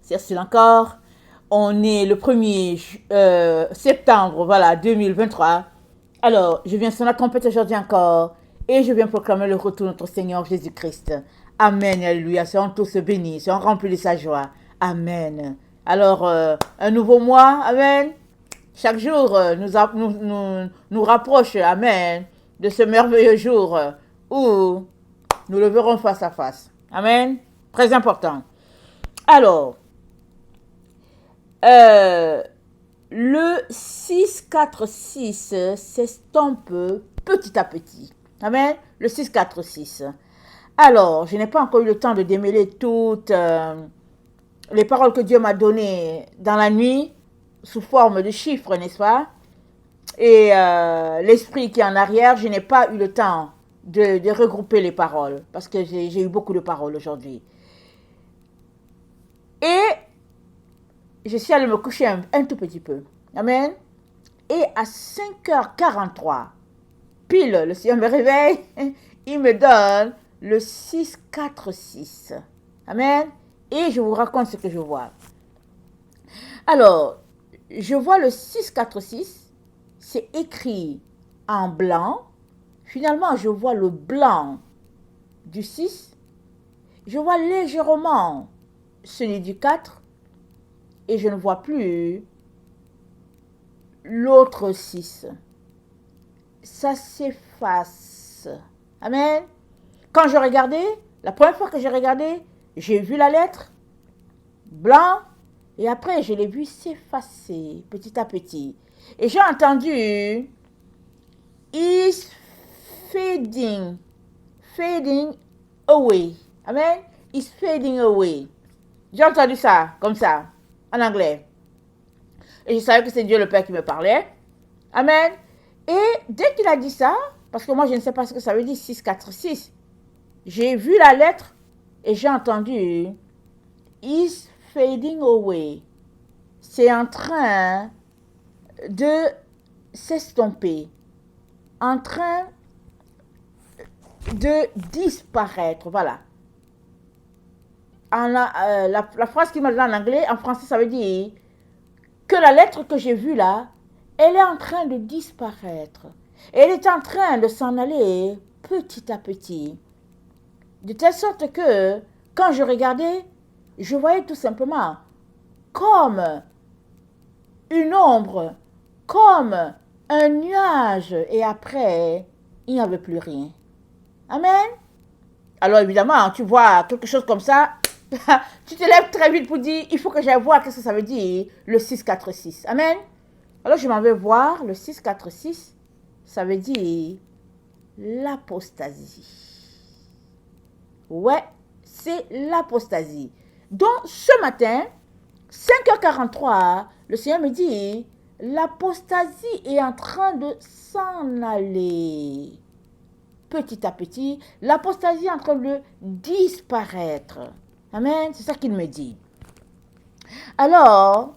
c'est Ursule encore. On est le 1er septembre, voilà, 2023. Alors, je viens sonner la trompette aujourd'hui encore et je viens proclamer le retour de notre Seigneur Jésus-Christ. Amen, alléluia. Soyons tous bénis, soyons remplis de sa joie. Amen. Alors, un nouveau mois, amen. Chaque jour nous rapproche, amen, de ce merveilleux jour où nous le verrons face à face. Amen. Très important. Alors, le 6-4-6 s'estompe petit à petit. Amen. Le 6-4-6. Alors, je n'ai pas encore eu le temps de démêler toutes les paroles que Dieu m'a données dans la nuit sous forme de chiffres, n'est-ce pas? Et l'esprit qui est en arrière, je n'ai pas eu le temps de regrouper les paroles parce que j'ai eu beaucoup de paroles aujourd'hui. Et je suis allée me coucher un tout petit peu. Amen. Et à 5h43, pile, le Seigneur me réveille, il me donne le 6-4-6. Amen. Et je vous raconte ce que je vois. Alors, je vois le 6-4-6, c'est écrit en blanc. Finalement, je vois le blanc du 6. Je vois légèrement celui du 4. Et je ne vois plus l'autre 6. Ça s'efface. Amen. Quand je regardais, la première fois que j'ai regardé, j'ai vu la lettre blanc et après je l'ai vu s'effacer petit à petit. Et j'ai entendu is fading away. Amen. Is fading away. J'ai entendu ça comme ça en anglais. Et je savais que c'est Dieu le Père qui me parlait. Amen. Et dès qu'il a dit ça, parce que moi je ne sais pas ce que ça veut dire 6-4-6, j'ai vu la lettre et j'ai entendu is fading away. C'est en train de s'estomper, en train de disparaître. Voilà. La phrase qu'il m'a donnée en anglais, en français, ça veut dire que la lettre que j'ai vue là, elle est en train de disparaître. Elle est en train de s'en aller petit à petit. De telle sorte que, quand je regardais, je voyais tout simplement comme une ombre, comme un nuage, et après, il n'y avait plus rien. Amen. Alors évidemment, tu vois quelque chose comme ça, tu te lèves très vite pour dire, il faut que j'aille voir qu'est-ce que ça veut dire, le 6-4-6. Amen. Alors je m'en vais voir, le 6-4-6, ça veut dire l'apostasie. Ouais, c'est l'apostasie. Donc ce matin, 5h43, le Seigneur me dit, l'apostasie est en train de s'en aller. Petit à petit, l'apostasie est en train de disparaître. Amen, c'est ça qu'il me dit. Alors,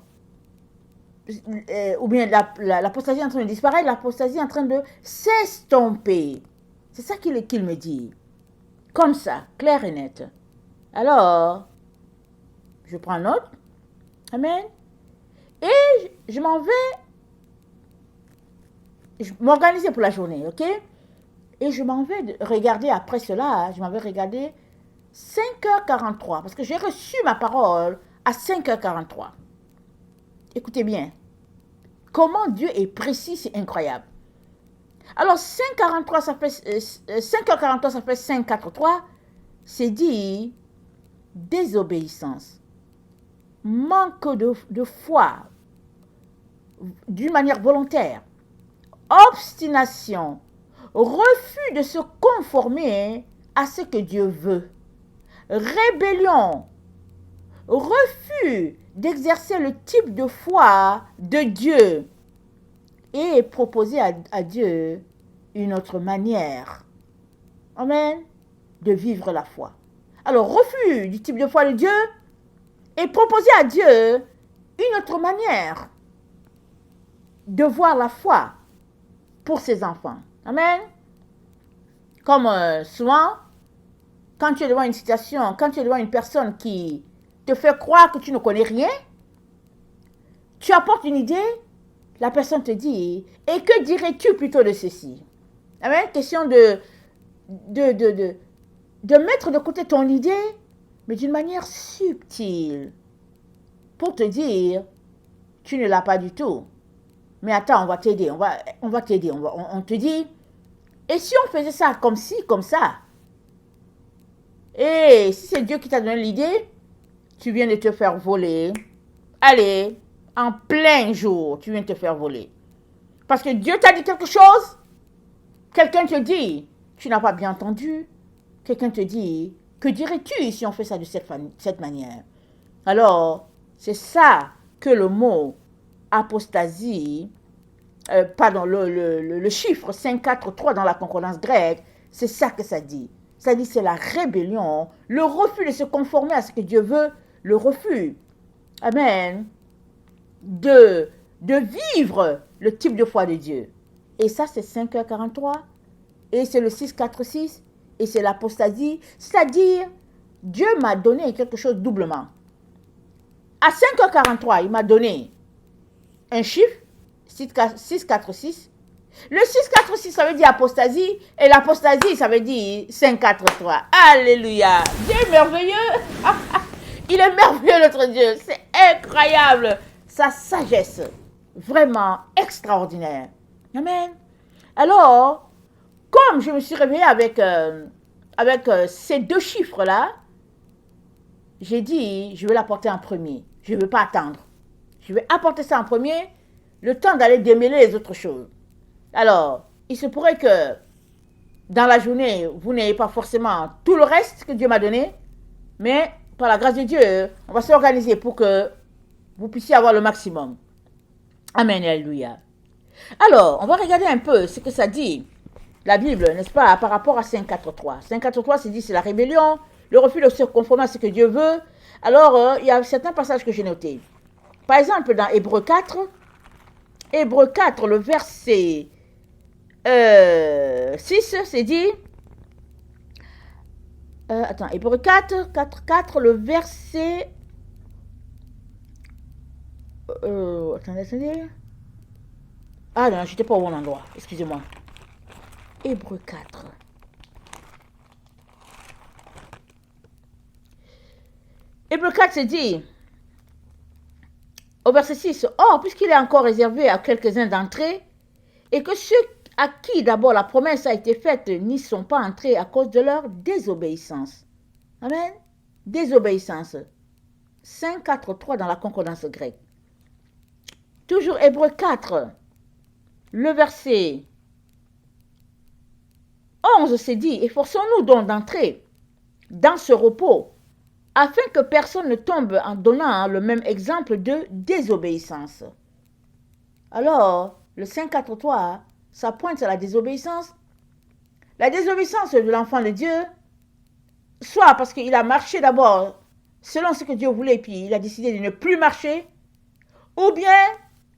ou bien l'apostasie est en train de disparaître, l'apostasie est en train de s'estomper. C'est ça qu'il me dit. Comme ça, clair et net. Alors, je prends note. Amen. Et je m'en vais m'organiser pour la journée, ok? Et je m'en vais regarder après cela, je m'en vais regarder 5h43, parce que j'ai reçu ma parole à 5h43. Écoutez bien, comment Dieu est précis, c'est incroyable. Alors 5h43, ça fait 5h43, c'est dit désobéissance, manque de foi, d'une manière volontaire, obstination, refus de se conformer à ce que Dieu veut, rébellion, refus d'exercer le type de foi de Dieu et proposer à Dieu une autre manière, amen, de vivre la foi. Alors, refus du type de foi de Dieu et proposer à Dieu une autre manière de voir la foi pour ses enfants. Amen. Comme souvent, quand tu es devant une situation, quand tu es devant une personne qui te fait croire que tu ne connais rien. Tu apportes une idée, la personne te dit, et que dirais-tu plutôt de ceci? Amen. Question de mettre de côté ton idée, mais d'une manière subtile, pour te dire, tu ne l'as pas du tout. Mais attends, on va t'aider, on va t'aider, on te dit, et si on faisait ça comme ci, comme ça? Et si c'est Dieu qui t'a donné l'idée, tu viens de te faire voler. Allez, en plein jour, tu viens de te faire voler. Parce que Dieu t'a dit quelque chose, quelqu'un te dit, tu n'as pas bien entendu. Quelqu'un te dit, que dirais-tu si on fait ça de cette manière? Alors, c'est ça que le mot apostasie, le chiffre 543 dans la concordance grecque, c'est ça que ça dit. Ça dit c'est la rébellion, le refus de se conformer à ce que Dieu veut, le refus, amen, de vivre le type de foi de Dieu. Et ça, c'est 5h43, et c'est le 646, et c'est l'apostasie, c'est-à-dire, Dieu m'a donné quelque chose doublement. À 5h43, il m'a donné un chiffre, 646. Le 646, ça veut dire apostasie, et l'apostasie, ça veut dire 543. Alléluia! Dieu est merveilleux! Il est merveilleux, notre Dieu! C'est incroyable! Sa sagesse, vraiment extraordinaire. Amen. Alors, comme je me suis réveillée avec ces deux chiffres-là, j'ai dit, je vais l'apporter en premier. Je ne veux pas attendre. Je vais apporter ça en premier, le temps d'aller démêler les autres choses. Alors, il se pourrait que dans la journée, vous n'ayez pas forcément tout le reste que Dieu m'a donné, mais par la grâce de Dieu, on va s'organiser pour que vous puissiez avoir le maximum. Amen, alléluia. Alors, on va regarder un peu ce que ça dit, la Bible, n'est-ce pas, par rapport à 543. 543, c'est dit, c'est la rébellion, le refus de se conformer à ce que Dieu veut. Alors, il y a certains passages que j'ai notés. Par exemple, dans Hébreux 4, le verset 6, c'est dit, Hébreux 4, le verset, attendez, ah non, j'étais pas au bon endroit, excusez-moi, Hébreux 4, c'est dit, au verset 6, or, puisqu'il est encore réservé à quelques-uns d'entrer, et que ceux à qui d'abord la promesse a été faite n'y sont pas entrés à cause de leur désobéissance. Amen. Désobéissance. 543 dans la concordance grecque. Toujours Hébreux 4, le verset 11, c'est dit, efforçons-nous donc d'entrer dans ce repos, afin que personne ne tombe en donnant le même exemple de désobéissance. Alors, le 543, ça pointe à la désobéissance. La désobéissance de l'enfant de Dieu, soit parce qu'il a marché d'abord selon ce que Dieu voulait, puis il a décidé de ne plus marcher, ou bien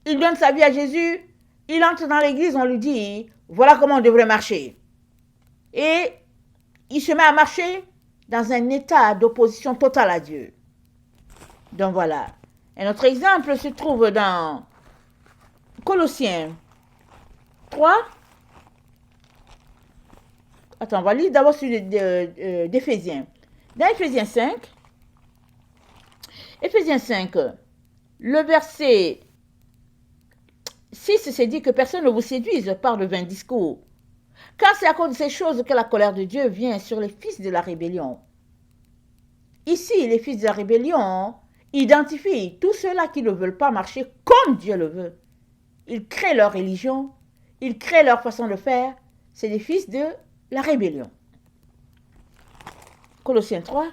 il donne sa vie à Jésus, il entre dans l'église, on lui dit, voilà comment on devrait marcher. Et il se met à marcher dans un état d'opposition totale à Dieu. Donc voilà. Un autre exemple se trouve dans Colossiens 3. Attends, on va lire d'abord celui d'Éphésiens. Dans Éphésiens 5, le verset 6, c'est dit que personne ne vous séduise par de vains discours. Car c'est à cause de ces choses que la colère de Dieu vient sur les fils de la rébellion. Ici, les fils de la rébellion identifient tous ceux-là qui ne veulent pas marcher comme Dieu le veut. Ils créent leur religion, ils créent leur façon de faire. C'est les fils de la rébellion. Colossiens 3,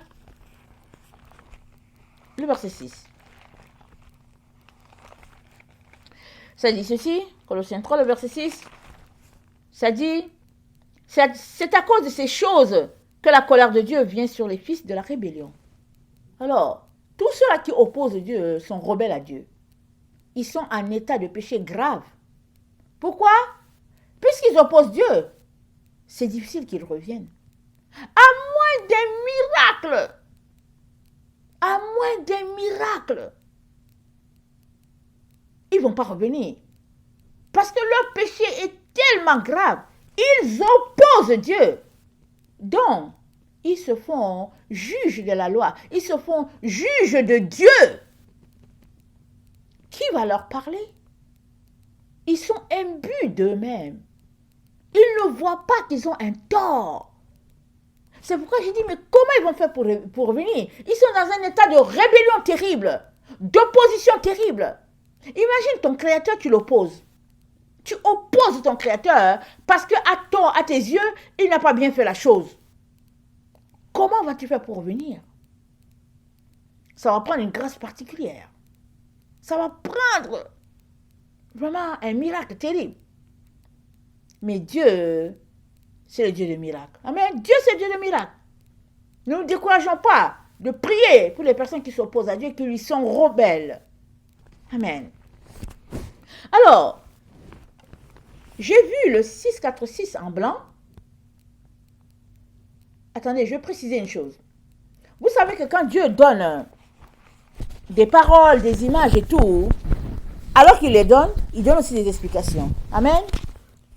le verset 6. Ça dit ceci, Colossiens 3, le verset 6. Ça dit, c'est à cause de ces choses que la colère de Dieu vient sur les fils de la rébellion. Alors, tous ceux-là qui opposent Dieu sont rebelles à Dieu. Ils sont en état de péché grave. Pourquoi? Puisqu'ils opposent Dieu, c'est difficile qu'ils reviennent. À moins d'un miracle, à moins d'un miracle, ils ne vont pas revenir. Parce que leur péché est tellement grave. Ils opposent Dieu. Donc, ils se font juges de la loi. Ils se font juges de Dieu. Qui va leur parler? Ils sont imbus d'eux-mêmes. Ils ne voient pas qu'ils ont un tort. C'est pourquoi j'ai dit, mais comment ils vont faire pour revenir? Ils sont dans un état de rébellion terrible, d'opposition terrible. Imagine ton créateur, tu l'opposes. Tu opposes ton créateur parce qu'à tes yeux, il n'a pas bien fait la chose. Comment vas-tu faire pour revenir? Ça va prendre une grâce particulière. Ça va prendre vraiment un miracle terrible. Mais Dieu, c'est le Dieu des miracles. Amen. Dieu, c'est le Dieu des miracles. Ne nous décourageons pas de prier pour les personnes qui s'opposent à Dieu, qui lui sont rebelles. Amen. Alors, j'ai vu le 646 en blanc. Attendez, je vais préciser une chose. Vous savez que quand Dieu donne des paroles, des images et tout, alors qu'il les donne, il donne aussi des explications. Amen.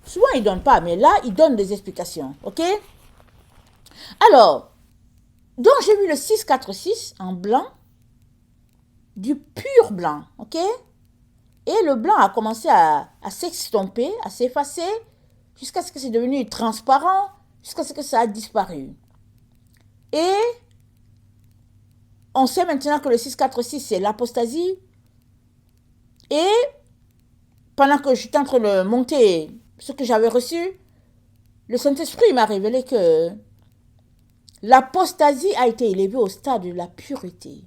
Souvent, il ne donne pas, mais là, il donne des explications. OK? Alors, donc j'ai vu le 646 en blanc, du pur blanc. OK? Et le blanc a commencé à s'estomper, à s'effacer, jusqu'à ce que c'est devenu transparent, jusqu'à ce que ça a disparu. Et on sait maintenant que le 646, c'est l'apostasie. Et pendant que j'étais en train de monter ce que j'avais reçu, le Saint-Esprit m'a révélé que l'apostasie a été élevée au stade de la pureté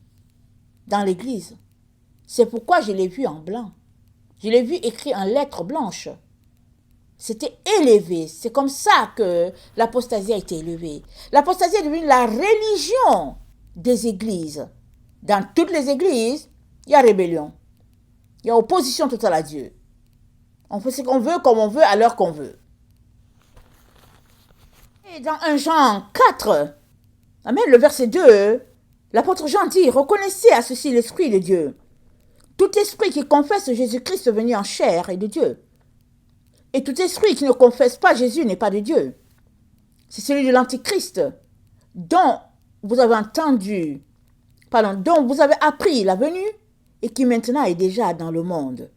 dans l'Église. C'est pourquoi je l'ai vu en blanc. Je l'ai vu écrit en lettres blanches. C'était élevé. C'est comme ça que l'apostasie a été élevée. L'apostasie est devenue la religion des églises. Dans toutes les églises, il y a rébellion. Il y a opposition totale à Dieu. On fait ce qu'on veut, comme on veut, à l'heure qu'on veut. Et dans 1 Jean 4, amen, le verset 2, l'apôtre Jean dit, reconnaissez à ceci l'Esprit de Dieu. Tout esprit qui confesse Jésus-Christ venu en chair est de Dieu. Et tout esprit qui ne confesse pas Jésus n'est pas de Dieu. C'est celui de l'Antichrist, dont vous avez dont vous avez appris la venue et qui maintenant est déjà dans le monde.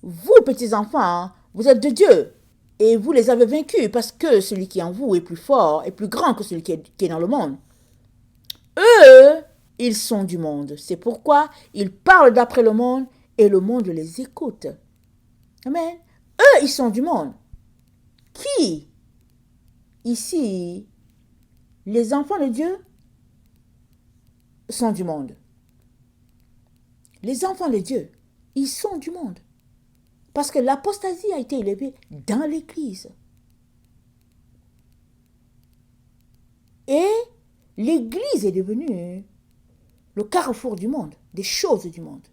Vous, petits enfants, vous êtes de Dieu et vous les avez vaincus parce que celui qui est en vous est plus fort et plus grand que celui qui est dans le monde. Eux, ils sont du monde. C'est pourquoi ils parlent d'après le monde et le monde les écoute. Amen. Eux, ils sont du monde. Qui, ici, les enfants de Dieu, sont du monde. Les enfants de Dieu, ils sont du monde. Parce que l'apostasie a été élevée dans l'Église. Et l'Église est devenue le carrefour du monde, des choses du monde.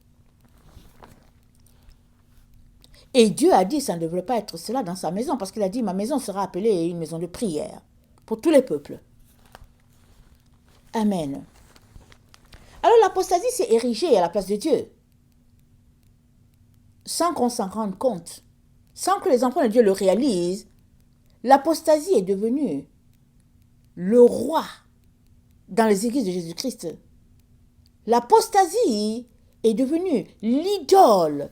Et Dieu a dit, ça ne devrait pas être cela dans sa maison, parce qu'il a dit, ma maison sera appelée une maison de prière pour tous les peuples. Amen. Alors l'apostasie s'est érigée à la place de Dieu, sans qu'on s'en rende compte, sans que les enfants de Dieu le réalisent. L'apostasie est devenue le roi dans les églises de Jésus-Christ. L'apostasie est devenue l'idole.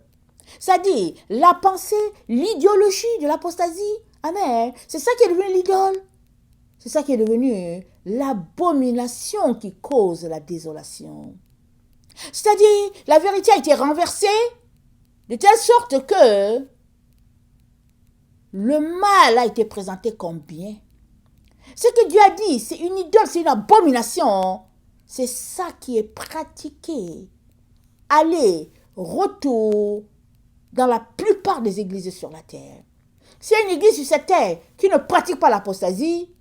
C'est-à-dire la pensée, l'idéologie de l'apostasie. Amen. C'est ça qui est devenu l'idole. C'est ça qui est devenu l'abomination qui cause la désolation. C'est-à-dire la vérité a été renversée de telle sorte que le mal a été présenté comme bien. Ce que Dieu a dit, c'est une idole, c'est une abomination. C'est ça qui est pratiqué. Aller, retour dans la plupart des églises sur la terre. S'il y a une église sur cette terre qui ne pratique pas l'apostasie,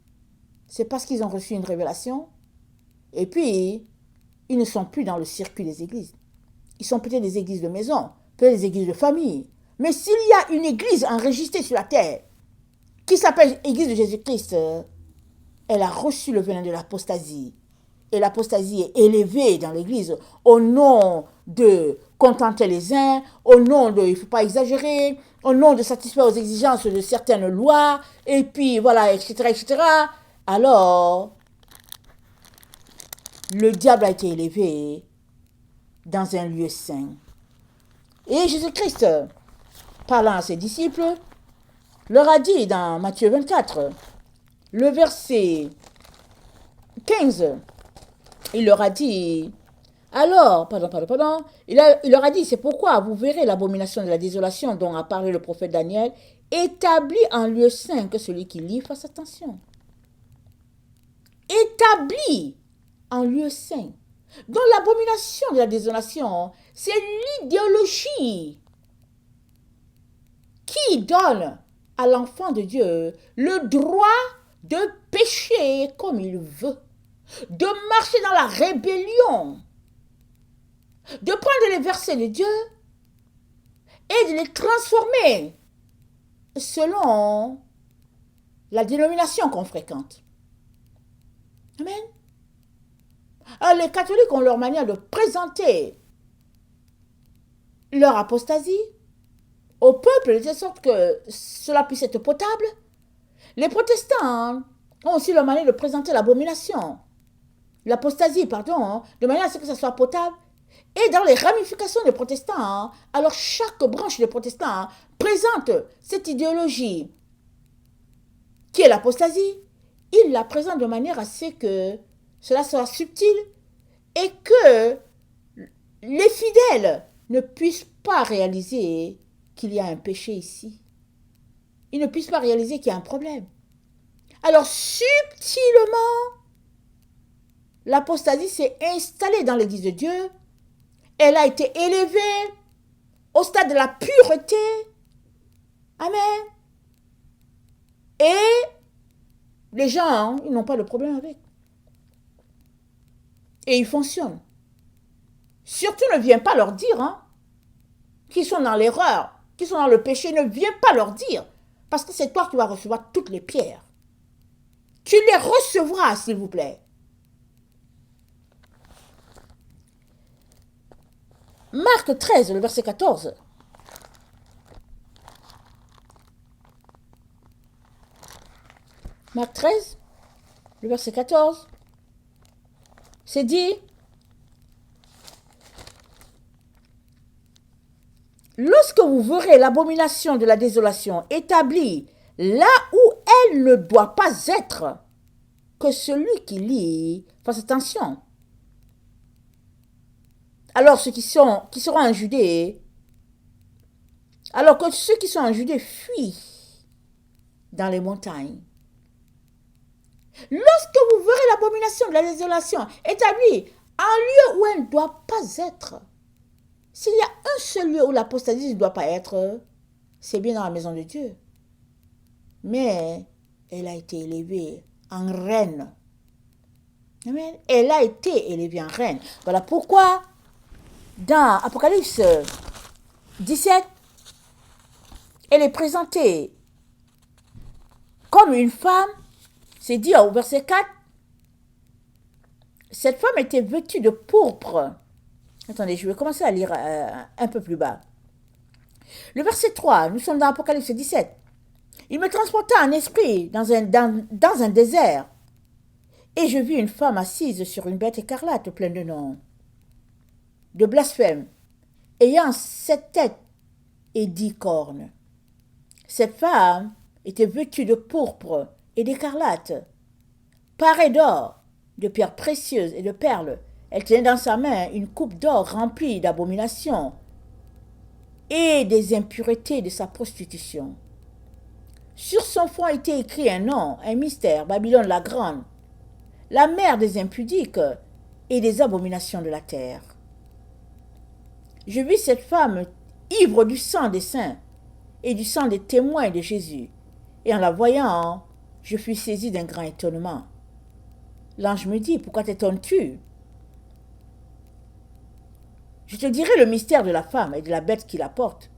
c'est parce qu'ils ont reçu une révélation. Et puis, ils ne sont plus dans le circuit des églises. Ils sont peut-être des églises de maison, peut-être des églises de famille. Mais s'il y a une église enregistrée sur la terre qui s'appelle Église de Jésus-Christ, elle a reçu le venin de l'apostasie. et l'apostasie est élevée dans l'Église au nom de contenter les uns, au nom de, il ne faut pas exagérer, au nom de satisfaire aux exigences de certaines lois, et puis voilà, etc., etc., alors le diable a été élevé dans un lieu saint. Et Jésus-Christ, parlant à ses disciples, leur a dit dans Matthieu 24, le verset 15, il leur a dit, alors, il leur a dit, c'est pourquoi vous verrez l'abomination de la désolation dont a parlé le prophète Daniel, établi en lieu saint, que celui qui lit fasse attention. Établi en lieu saint. Donc l'abomination de la désolation, c'est l'idéologie qui donne à l'enfant de Dieu le droit de pécher comme il veut, de marcher dans la rébellion, de prendre les versets de Dieu et de les transformer selon la dénomination qu'on fréquente. Amen. Alors, les catholiques ont leur manière de présenter leur apostasie au peuple, de telle sorte que cela puisse être potable. Les protestants ont aussi leur manière de présenter l'abomination, l'apostasie, de manière à ce que ça soit potable. Et dans les ramifications des protestants, alors chaque branche des protestants présente cette idéologie qui est l'apostasie. Il la présente de manière à ce que cela soit subtil et que les fidèles ne puissent pas réaliser qu'il y a un péché ici. Ils ne puissent pas réaliser qu'il y a un problème. Alors subtilement, l'apostasie s'est installée dans l'Église de Dieu. Elle a été élevée au stade de la pureté. Amen. Et les gens, ils n'ont pas de problème avec. Et ils fonctionnent. Surtout ne viens pas leur dire qu'ils sont dans l'erreur, qu'ils sont dans le péché. Ne viens pas leur dire. Parce que c'est toi qui vas recevoir toutes les pierres. Tu les recevras, s'il vous plaît. Marc 13, le verset 14. Marc 13, le verset 14. C'est dit, lorsque vous verrez l'abomination de la désolation établie là où elle ne doit pas être, que celui qui lit fasse attention. Alors ceux qui seront en Judée, alors que ceux qui sont en Judée fuient dans les montagnes. Lorsque vous verrez l'abomination de la désolation établie en lieu où elle ne doit pas être, s'il y a un seul lieu où l'apostasie ne doit pas être, c'est bien dans la maison de Dieu. Mais elle a été élevée en reine. Amen. Elle a été élevée en reine. Voilà pourquoi dans Apocalypse 17, elle est présentée comme une femme. C'est dit au verset 4, cette femme était vêtue de pourpre. Attendez, je vais commencer à lire un peu plus bas. Le verset 3, nous sommes dans Apocalypse 17. Il me transporta en esprit dans un désert, et je vis une femme assise sur une bête écarlate pleine de noms, de blasphème, ayant 7 têtes et 10 cornes. Cette femme était vêtue de pourpre et d'écarlate, parée d'or, de pierres précieuses et de perles. Elle tenait dans sa main une coupe d'or remplie d'abominations et des impuretés de sa prostitution. Sur son front était écrit un nom, un mystère, Babylone la grande, la mère des impudiques et des abominations de la terre. Je vis cette femme ivre du sang des saints et du sang des témoins de Jésus, et en la voyant, je fus saisi d'un grand étonnement. L'ange me dit, pourquoi t'étonnes-tu? Je te dirai le mystère de la femme et de la bête qui la porte,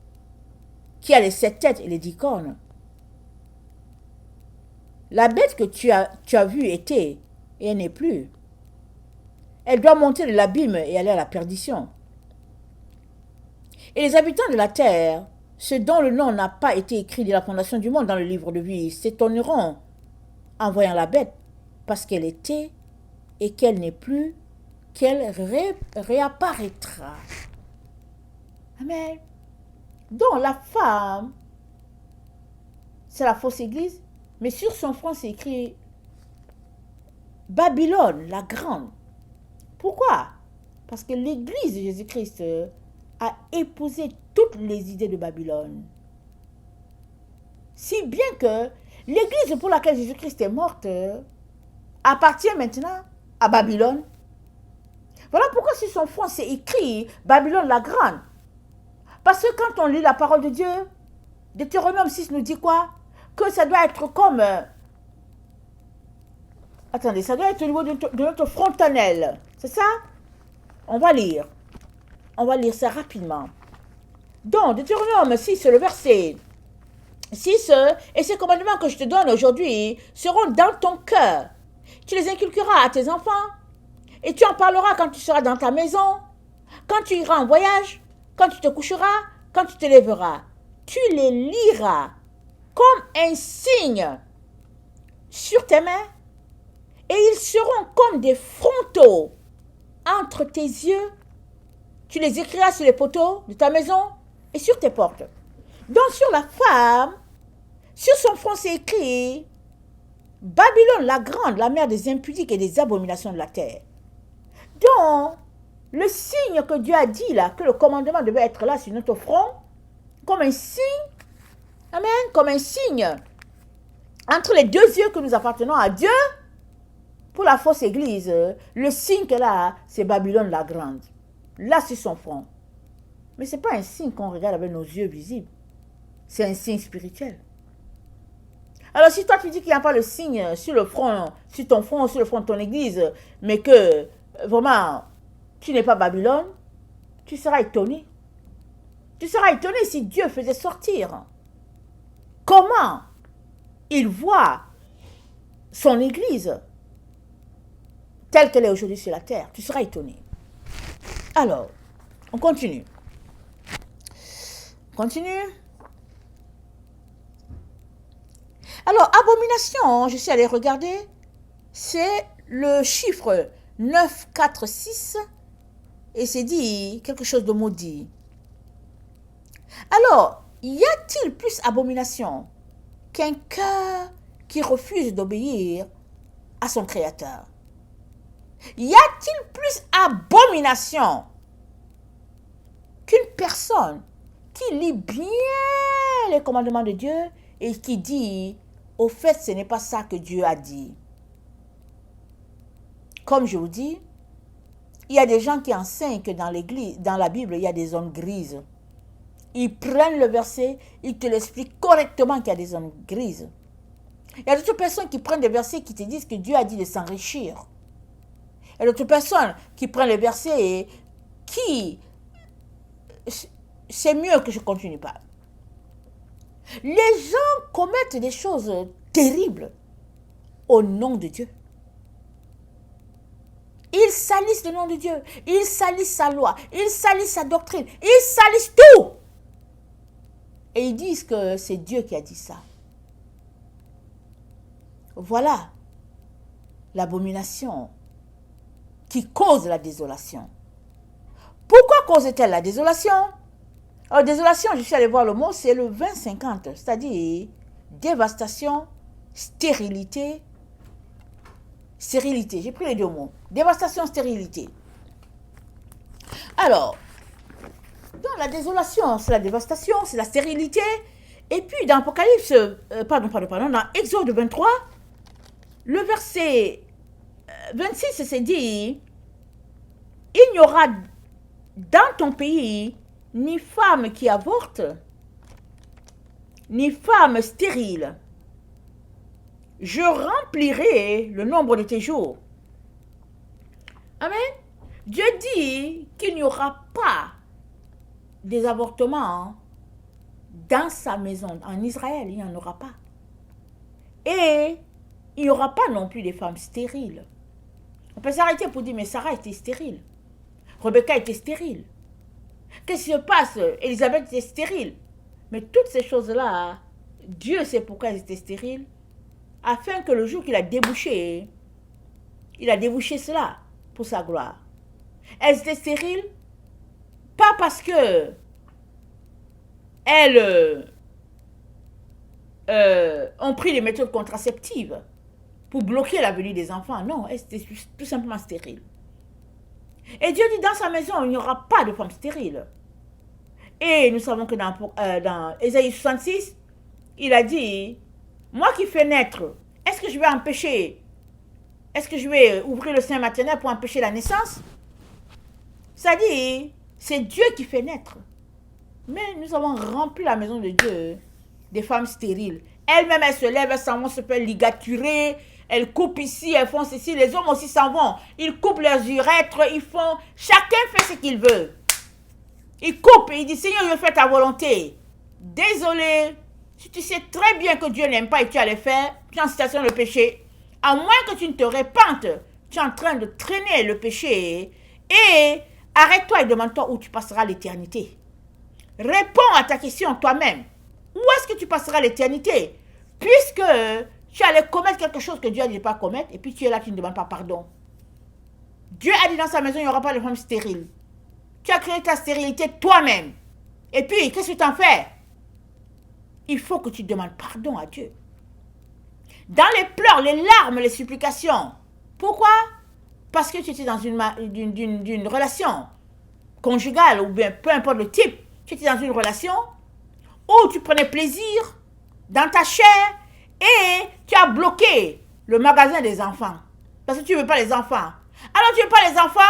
qui a les 7 têtes et les 10 cornes. La bête que tu as vue était, et elle n'est plus. Elle doit monter de l'abîme et aller à la perdition. Et les habitants de la terre, ceux dont le nom n'a pas été écrit de la fondation du monde dans le livre de vie, s'étonneront en voyant la bête, parce qu'elle était et qu'elle n'est plus, qu'elle réapparaîtra. Amen. Donc la femme, c'est la fausse église, mais sur son front c'est écrit Babylone, la grande. Pourquoi? Parce que l'église de Jésus-Christ a épousé toutes les idées de Babylone. Si bien que l'église pour laquelle Jésus-Christ est morte appartient maintenant à Babylone. Voilà pourquoi sur son front c'est écrit Babylone la grande. Parce que quand on lit la parole de Dieu, Deutéronome 6 nous dit quoi? Que ça doit être comme... attendez, ça doit être au niveau de notre frontanelle. C'est ça? On va lire. On va lire ça rapidement. Donc, Deutéronome 6, le verset 6, et ces commandements que je te donne aujourd'hui seront dans ton cœur. Tu les inculqueras à tes enfants, et tu en parleras quand tu seras dans ta maison, quand tu iras en voyage, quand tu te coucheras, quand tu te lèveras. Tu les liras comme un signe sur tes mains, et ils seront comme des frontaux entre tes yeux. Tu les écriras sur les poteaux de ta maison et sur tes portes. Donc sur la femme, sur son front c'est écrit Babylone la grande, la mère des impudiques et des abominations de la terre. Donc, le signe que Dieu a dit là, que le commandement devait être là sur notre front, comme un signe, amen, comme un signe, entre les deux yeux que nous appartenons à Dieu, pour la fausse église, le signe qu'elle a, c'est Babylone la grande. Là, sur son front. Mais ce n'est pas un signe qu'on regarde avec nos yeux visibles. C'est un signe spirituel. Alors, si toi, tu dis qu'il n'y a pas le signe sur le front, sur ton front, sur le front de ton église, mais que, vraiment, tu n'es pas Babylone, tu seras étonné. Tu seras étonné si Dieu faisait sortir. Comment il voit son église telle qu'elle est aujourd'hui sur la terre. Tu seras étonné. Alors, on continue. Continue. Alors, abomination, je suis allée regarder, c'est le chiffre 9, 4, 6, et c'est dit quelque chose de maudit. Alors, y a-t-il plus abomination qu'un cœur qui refuse d'obéir à son Créateur? Y a-t-il plus abomination qu'une personne qui lit bien les commandements de Dieu et qui dit, au fait, ce n'est pas ça que Dieu a dit? Comme je vous dis, il y a des gens qui enseignent que dans l'église, dans la Bible, il y a des zones grises. Ils prennent le verset, ils te l'expliquent correctement qu'il y a des zones grises. Il y a d'autres personnes qui prennent des versets qui te disent que Dieu a dit de s'enrichir. Il y a d'autres personnes qui prennent les versets et qui... C'est mieux que je ne continue pas. Les gens commettent des choses terribles au nom de Dieu. Ils salissent le nom de Dieu. Ils salissent sa loi. Ils salissent sa doctrine. Ils salissent tout. Et ils disent que c'est Dieu qui a dit ça. Voilà l'abomination qui cause la désolation. Pourquoi cause-t-elle la désolation? Alors, désolation, je suis allée voir le mot, c'est le 20-50, c'est-à-dire dévastation, stérilité. Stérilité, j'ai pris les deux mots. Dévastation, stérilité. Alors, dans la désolation, c'est la dévastation, c'est la stérilité. Et puis dans Apocalypse, dans Exode 23, le verset 26, c'est dit, il n'y aura dans ton pays ni femme qui avorte, ni femme stérile. Je remplirai le nombre de tes jours. Amen. Dieu dit qu'il n'y aura pas des avortements dans sa maison. En Israël, il n'y en aura pas. Et il n'y aura pas non plus des femmes stériles. On peut s'arrêter pour dire, mais Sarah était stérile. Rebecca était stérile. Qu'est-ce qui se passe? Élisabeth était stérile. Mais toutes ces choses-là, Dieu sait pourquoi elles étaient stériles. Afin que le jour qu'il a débouché cela pour sa gloire. Elles étaient stériles, pas parce que elles ont pris les méthodes contraceptives pour bloquer la venue des enfants. Non, elles étaient tout simplement stériles. Et Dieu dit, dans sa maison, il n'y aura pas de femme stérile. Et nous savons que dans Ésaïe 66, il a dit, moi qui fais naître, est-ce que je vais ouvrir le sein maternel pour empêcher la naissance? Ça dit, c'est Dieu qui fait naître. Mais nous avons rempli la maison de Dieu des femmes stériles. Elles-mêmes, elles se lèvent, elles s'en vont se faire ligaturer, elles coupent ici, elles font ceci, les hommes aussi s'en vont. Ils coupent leurs urètres, chacun fait ce qu'il veut. Il coupe et il dit, Seigneur, je fais ta volonté. Désolé, si tu sais très bien que Dieu n'aime pas et tu as le faire, tu es en situation de péché. À moins que tu ne te répandes, tu es en train de traîner le péché. Et arrête-toi et demande-toi où tu passeras l'éternité. Réponds à ta question toi-même. Où est-ce que tu passeras l'éternité? Puisque tu allais commettre quelque chose que Dieu a dit de ne pas commettre, et puis tu es là, tu ne demandes pas pardon. Dieu a dit dans sa maison, il n'y aura pas de femme stérile. Tu as créé ta stérilité toi-même. Et puis, qu'est-ce que tu en fais? Il faut que tu demandes pardon à Dieu. Dans les pleurs, les larmes, les supplications. Pourquoi? Parce que tu étais dans d'une relation conjugale, ou bien peu importe le type, tu étais dans une relation où tu prenais plaisir dans ta chair et tu as bloqué le magasin des enfants. Parce que tu ne veux pas les enfants. Alors tu ne veux pas les enfants,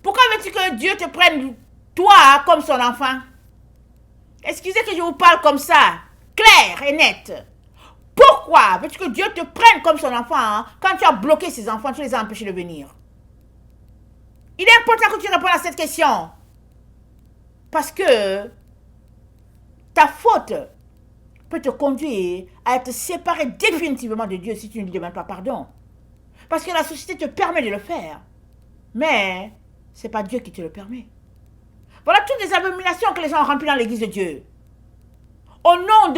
pourquoi veux-tu que Dieu te prenne toi comme son enfant? Excusez que je vous parle comme ça, clair et net. Pourquoi veux-tu que Dieu te prenne comme son enfant quand tu as bloqué ses enfants, tu les as empêchés de venir? Il est important que tu répondes à cette question. Parce que ta faute peut te conduire à être séparé définitivement de Dieu si tu ne lui demandes pas pardon. Parce que la société te permet de le faire. Mais ce n'est pas Dieu qui te le permet. Voilà toutes les abominations que les gens ont remplies dans l'église de Dieu. Au nom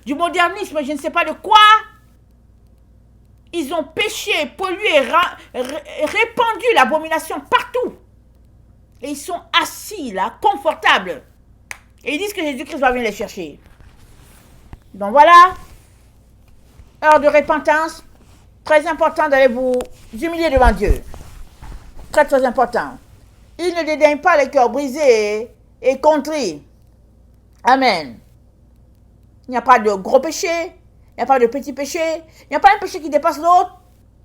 du modernisme, je ne sais pas de quoi, ils ont péché, pollué, répandu l'abomination partout. Et ils sont assis là, confortables. Et ils disent que Jésus-Christ va venir les chercher. Donc voilà, heure de repentance, très important d'aller vous humilier devant Dieu. Très très important. Il ne dédaigne pas les cœurs brisés et contrits. Amen. Il n'y a pas de gros péché, il n'y a pas de petits péchés, il n'y a pas un péché qui dépasse l'autre.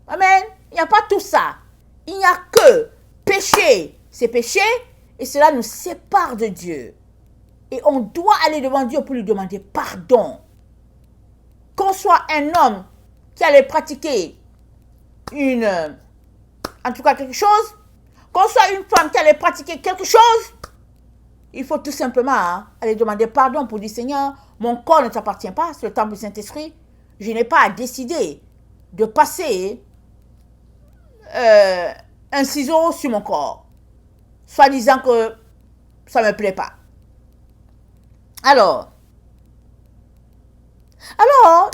Amen. Il n'y a pas tout ça. Il n'y a que péché. C'est péché et cela nous sépare de Dieu. Et on doit aller devant Dieu pour lui demander pardon. Qu'on soit un homme qui allait pratiquer en tout cas quelque chose, qu'on soit une femme qui allait pratiquer quelque chose, il faut tout simplement aller demander pardon pour dire, Seigneur, mon corps ne t'appartient pas, c'est le temple du Saint-Esprit. Je n'ai pas à décider de passer un ciseau sur mon corps, soit disant que ça ne me plaît pas. Alors,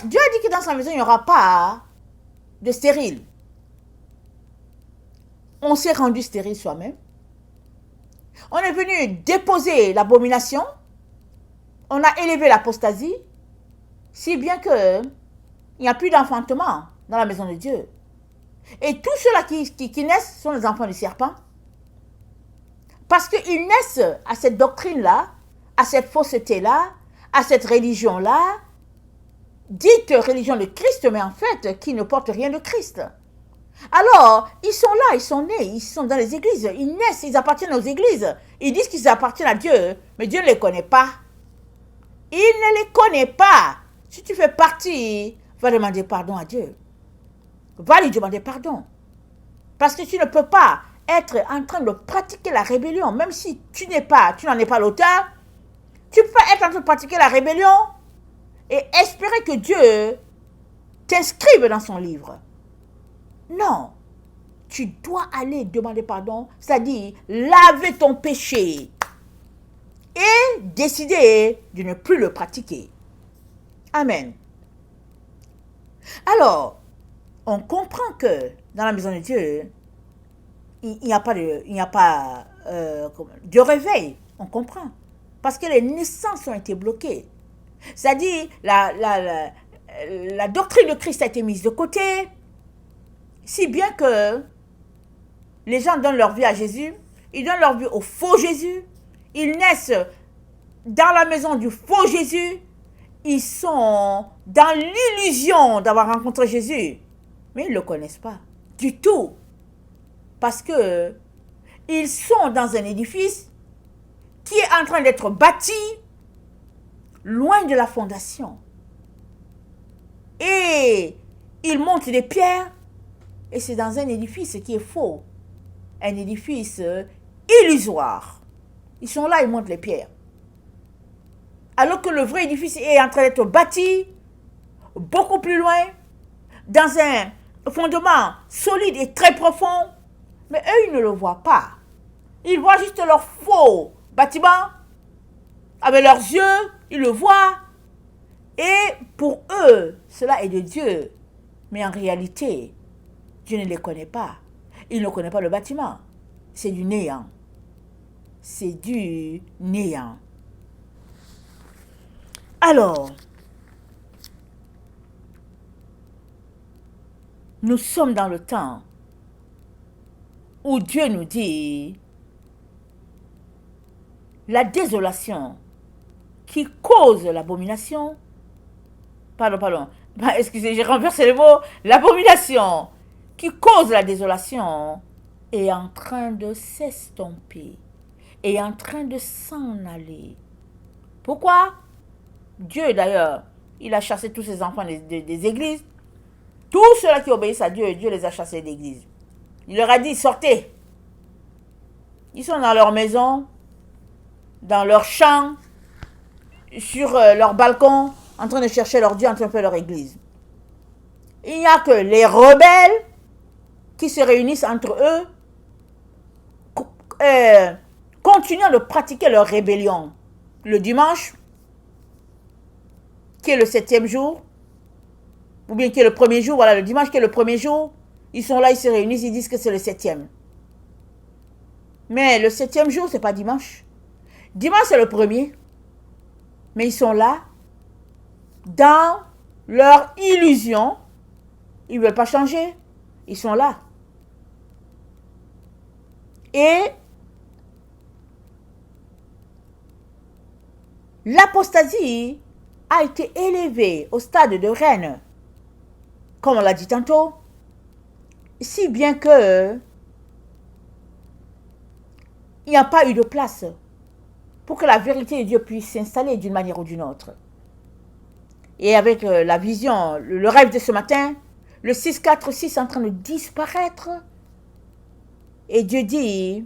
Dieu a dit que dans sa maison, il n'y aura pas de stérile. On s'est rendu stérile soi-même. On est venu déposer l'abomination. On a élevé l'apostasie. Si bien que il n'y a plus d'enfantement dans la maison de Dieu. Et tous ceux-là qui naissent sont les enfants du serpent. Parce qu'ils naissent à cette doctrine-là, à cette fausseté-là, à cette religion-là, dite religion de Christ, mais en fait, qui ne porte rien de Christ. Alors, ils sont là, ils sont nés, ils sont dans les églises, ils naissent, ils appartiennent aux églises. Ils disent qu'ils appartiennent à Dieu, mais Dieu ne les connaît pas. Il ne les connaît pas. Si tu fais partie, va demander pardon à Dieu. Va lui demander pardon. Parce que tu ne peux pas être en train de pratiquer la rébellion, même si tu n'en es pas l'auteur. Tu peux être en train de pratiquer la rébellion et espérer que Dieu t'inscrive dans son livre. Non. tu dois aller demander pardon, c'est-à-dire laver ton péché et décider de ne plus le pratiquer. Amen. Alors, on comprend que dans la maison de Dieu, il n'y a pas de réveil. On comprend. Parce que les naissances ont été bloquées. C'est-à-dire, la doctrine de Christ a été mise de côté, si bien que les gens donnent leur vie à Jésus, ils donnent leur vie au faux Jésus, ils naissent dans la maison du faux Jésus, ils sont dans l'illusion d'avoir rencontré Jésus, mais ils ne le connaissent pas du tout, parce que ils sont dans un édifice qui est en train d'être bâti loin de la fondation. Et ils montent des pierres, et c'est dans un édifice qui est faux, un édifice illusoire. Ils sont là, ils montent les pierres. Alors que le vrai édifice est en train d'être bâti beaucoup plus loin, dans un fondement solide et très profond, mais eux, ils ne le voient pas. Ils voient juste leur faux bâtiment, avec leurs yeux, ils le voient, et pour eux, cela est de Dieu. Mais en réalité, Dieu ne les connaît pas. Il ne connaît pas le bâtiment. C'est du néant. C'est du néant. Alors, nous sommes dans le temps où Dieu nous dit la désolation qui cause l'abomination, excusez, j'ai renversé les mots, l'abomination qui cause la désolation est en train de s'estomper, est en train de s'en aller. Pourquoi? Dieu d'ailleurs, il a chassé tous ses enfants des églises. Tous ceux-là qui obéissent à Dieu, Dieu les a chassés des églises. Il leur a dit, sortez. Ils sont dans leur maison, dans leur champ, sur leur balcon, en train de chercher leur Dieu, en train de faire leur église. Il n'y a que les rebelles qui se réunissent entre eux, continuant de pratiquer leur rébellion. Le dimanche, qui est le 7e jour, ou bien qui est le premier jour, voilà, le dimanche qui est le premier jour, ils sont là, ils se réunissent, ils disent que c'est le 7e. Mais le 7e jour, c'est pas dimanche. Dimanche, c'est le premier. Mais ils sont là, dans leur illusion, ils ne veulent pas changer. Ils sont là. Et l'apostasie a été élevée au stade de reine, comme on l'a dit tantôt, si bien que il n'y a pas eu de place pour que la vérité de Dieu puisse s'installer d'une manière ou d'une autre. Et avec la vision, le rêve de ce matin, le 646 est en train de disparaître. Et Dieu dit,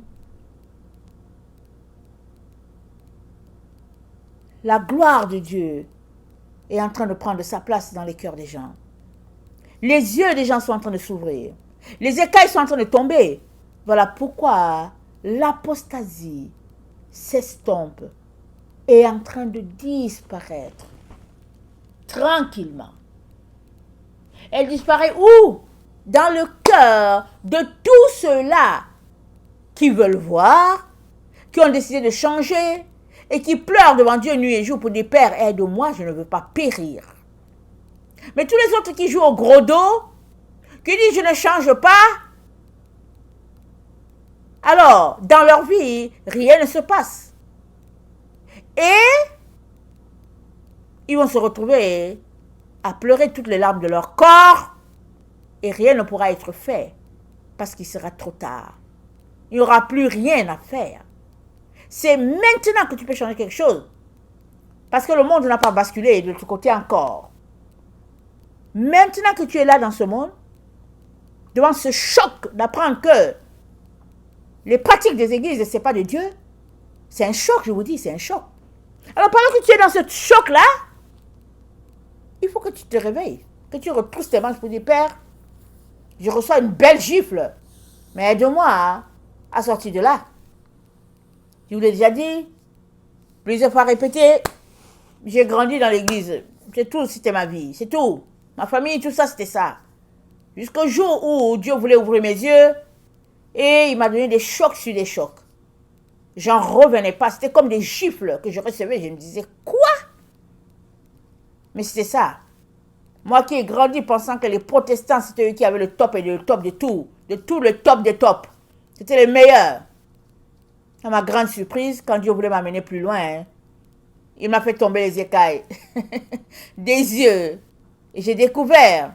la gloire de Dieu est en train de prendre sa place dans les cœurs des gens. Les yeux des gens sont en train de s'ouvrir. Les écailles sont en train de tomber. Voilà pourquoi l'apostasie s'estompe et est en train de disparaître tranquillement. Elle disparaît où? Dans le cœur de tous ceux-là qui veulent voir, qui ont décidé de changer et qui pleurent devant Dieu nuit et jour pour dire, Père, aide-moi, je ne veux pas périr. Mais tous les autres qui jouent au gros dos, qui disent, je ne change pas, alors, dans leur vie, rien ne se passe. Et ils vont se retrouver à pleurer toutes les larmes de leur corps et rien ne pourra être fait parce qu'il sera trop tard. Il n'y aura plus rien à faire. C'est maintenant que tu peux changer quelque chose parce que le monde n'a pas basculé de l'autre côté encore. Maintenant que tu es là dans ce monde, devant ce choc d'apprendre que les pratiques des églises, ce n'est pas de Dieu, c'est un choc, je vous dis, c'est un choc. Alors pendant que tu es dans ce choc-là, il faut que tu te réveilles, que tu retrousses tes manches pour dire, Père, je reçois une belle gifle. Mais aide-moi à sortir de là. Je vous l'ai déjà dit, plusieurs fois répété, j'ai grandi dans l'église. C'est tout, c'était ma vie. C'est tout. Ma famille, tout ça, c'était ça. Jusqu'au jour où Dieu voulait ouvrir mes yeux et il m'a donné des chocs sur des chocs. J'en revenais pas. C'était comme des gifles que je recevais. Je me disais, quoi? Mais c'était ça. Moi qui ai grandi pensant que les protestants, c'était eux qui avaient le top et le top de tout. De tout le top des tops. C'était les meilleurs. À ma grande surprise, quand Dieu voulait m'amener plus loin, il m'a fait tomber les écailles des yeux. Et j'ai découvert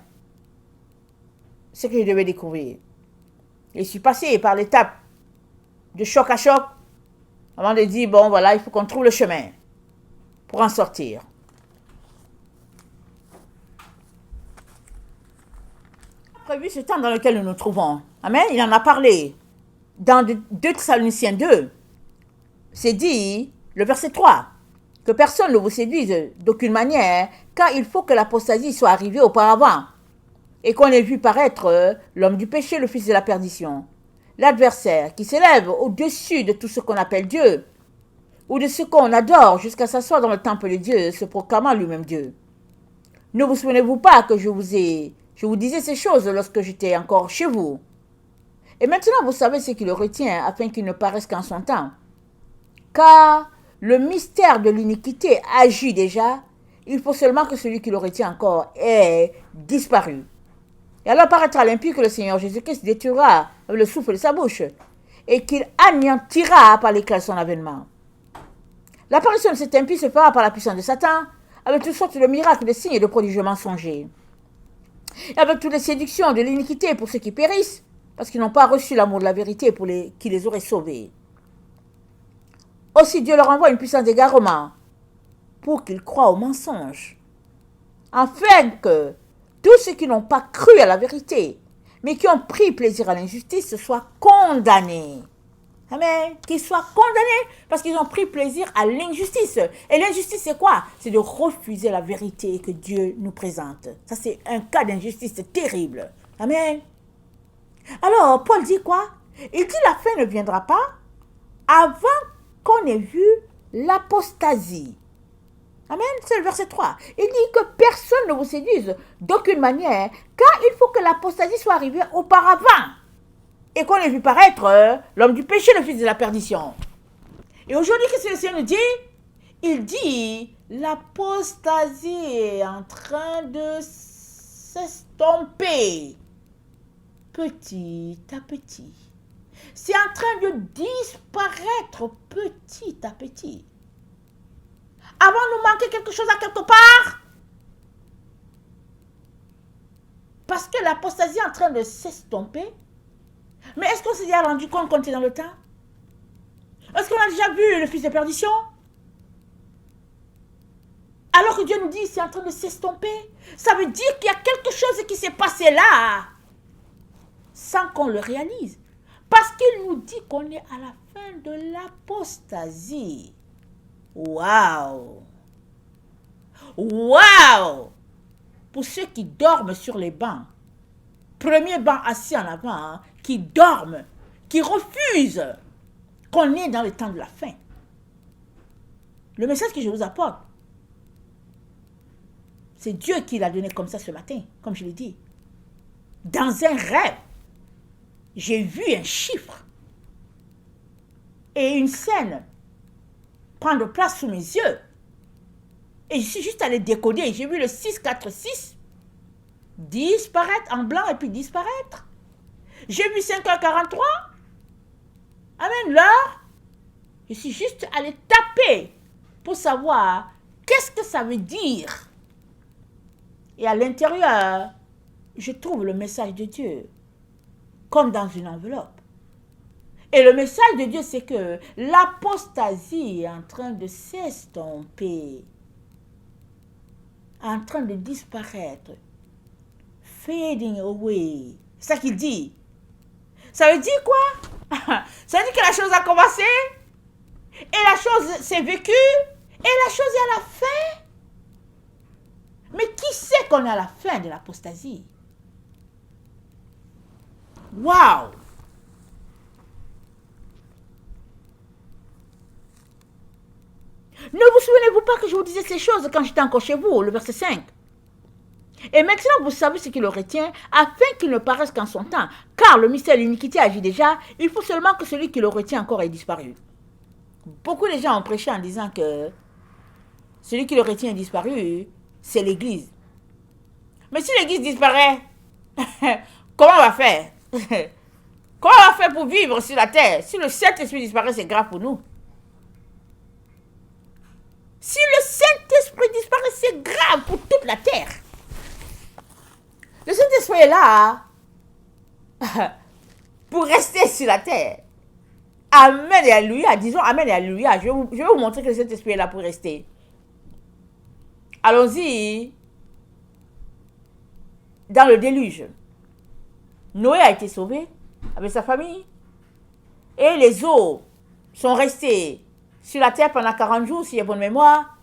ce que je devais découvrir. Et je suis passé par l'étape de choc à choc avant de dire, bon voilà, il faut qu'on trouve le chemin pour en sortir. Prévu ce temps dans lequel nous nous trouvons. Amen. Il en a parlé. Dans 2 Thessaloniciens 2, c'est dit, le verset 3, que personne ne vous séduise d'aucune manière, car il faut que l'apostasie soit arrivée auparavant, et qu'on ait vu paraître l'homme du péché, le fils de la perdition, l'adversaire qui s'élève au-dessus de tout ce qu'on appelle Dieu, ou de ce qu'on adore, jusqu'à s'asseoir dans le temple de Dieu, se proclamant lui-même Dieu. Ne vous souvenez-vous pas que je vous disais ces choses lorsque j'étais encore chez vous? Et maintenant, vous savez ce qui le retient, afin qu'il ne paraisse qu'en son temps. Car le mystère de l'iniquité agit déjà, il faut seulement que celui qui le retient encore ait disparu. Et alors paraîtra l'impie que le Seigneur Jésus-Christ détruira avec le souffle de sa bouche, et qu'il anéantira par l'éclat de son avènement. L'apparition de cet impie se fera par la puissance de Satan, avec toutes sortes de miracles, de signes et de prodiges mensongers. Et avec toutes les séductions de l'iniquité pour ceux qui périssent, parce qu'ils n'ont pas reçu l'amour de la vérité qui les aurait sauvés. Aussi Dieu leur envoie une puissance d'égarement pour qu'ils croient aux mensonges, afin que tous ceux qui n'ont pas cru à la vérité, mais qui ont pris plaisir à l'injustice, soient condamnés. Amen. Qu'ils soient condamnés parce qu'ils ont pris plaisir à l'injustice. Et l'injustice, c'est quoi? C'est de refuser la vérité que Dieu nous présente. Ça, c'est un cas d'injustice terrible. Amen. Alors, Paul dit quoi? Il dit la fin ne viendra pas avant qu'on ait vu l'apostasie. Amen, c'est le verset 3. Il dit que personne ne vous séduise d'aucune manière, car il faut que l'apostasie soit arrivée auparavant et qu'on ait vu paraître l'homme du péché, le fils de la perdition. Et aujourd'hui, qu'est-ce que le Seigneur nous dit? Il dit, l'apostasie est en train de s'estomper petit à petit. C'est en train de disparaître petit à petit. Avant, nous manquait quelque chose à quelque part. Parce que l'apostasie est en train de s'estomper. Mais est-ce qu'on s'est déjà rendu compte qu'on était dans le temps? Est-ce qu'on a déjà vu le fils de perdition? Alors que Dieu nous dit c'est en train de s'estomper. Ça veut dire qu'il y a quelque chose qui s'est passé là. Sans qu'on le réalise. Parce qu'il nous dit qu'on est à la fin de l'apostasie. Waouh! Waouh! Pour ceux qui dorment sur les bancs, premier banc assis en avant, hein, qui dorment, qui refusent qu'on est dans le temps de la fin. Le message que je vous apporte, c'est Dieu qui l'a donné comme ça ce matin, comme je l'ai dit. Dans un rêve, j'ai vu un chiffre et une scène prendre place sous mes yeux. Et je suis juste allée décoder. J'ai vu le 646 disparaître en blanc et puis disparaître. J'ai vu 5h43. Amen, l'heure. Je suis juste allée taper pour savoir qu'est-ce que ça veut dire. Et à l'intérieur, je trouve le message de Dieu comme dans une enveloppe. Et le message de Dieu, c'est que l'apostasie est en train de s'estomper, en train de disparaître, fading away. C'est ça qu'il dit. Ça veut dire quoi? Ça veut dire que la chose a commencé, et la chose s'est vécue, et la chose est à la fin. Mais qui sait qu'on est à la fin de l'apostasie? Waouh! souvenez-vous pas que je vous disais ces choses quand j'étais encore chez vous, le verset 5. Et maintenant, vous savez ce qui le retient, afin qu'il ne paraisse qu'en son temps. Car le mystère de l'iniquité agit déjà, il faut seulement que celui qui le retient encore ait disparu. Beaucoup de gens ont prêché en disant que celui qui le retient est disparu, c'est l'Église. Mais si l'Église disparaît, comment on va faire? Comment on va faire pour vivre sur la terre? Si le Saint-Esprit disparaît, c'est grave pour nous. Si le Saint-Esprit disparaît, c'est grave pour toute la terre. Le Saint-Esprit est là pour rester sur la terre. Amen et alléluia. Disons amen et alléluia. Je vais vous montrer que le Saint-Esprit est là pour rester. Allons-y. Dans le déluge, Noé a été sauvé avec sa famille. Et les eaux sont restées sur la terre pendant 40 jours, si j'ai bonne mémoire.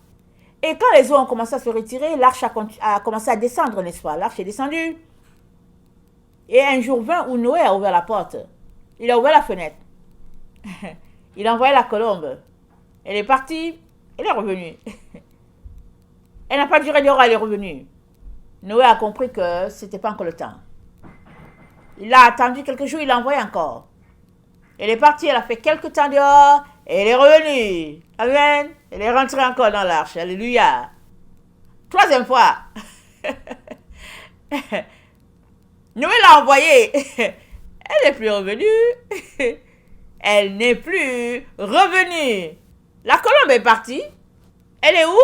Et quand les eaux ont commencé à se retirer, l'arche a commencé à descendre, n'est-ce pas? L'arche est descendue. Et un jour 20 où Noé a ouvert la porte, il a ouvert la fenêtre. Il a envoyé la colombe. Elle est partie, elle est revenue. Elle n'a pas duré dehors, elle est revenue. Noé a compris que ce n'était pas encore le temps. Il a attendu quelques jours, il l'a envoyé encore. Elle est partie, elle a fait quelques temps dehors, et elle est revenue. Amen. Elle est rentrée encore dans l'arche. Alléluia. Troisième fois. Noé l'a envoyée. Elle n'est plus revenue. Elle n'est plus revenue. La colombe est partie. Elle est où?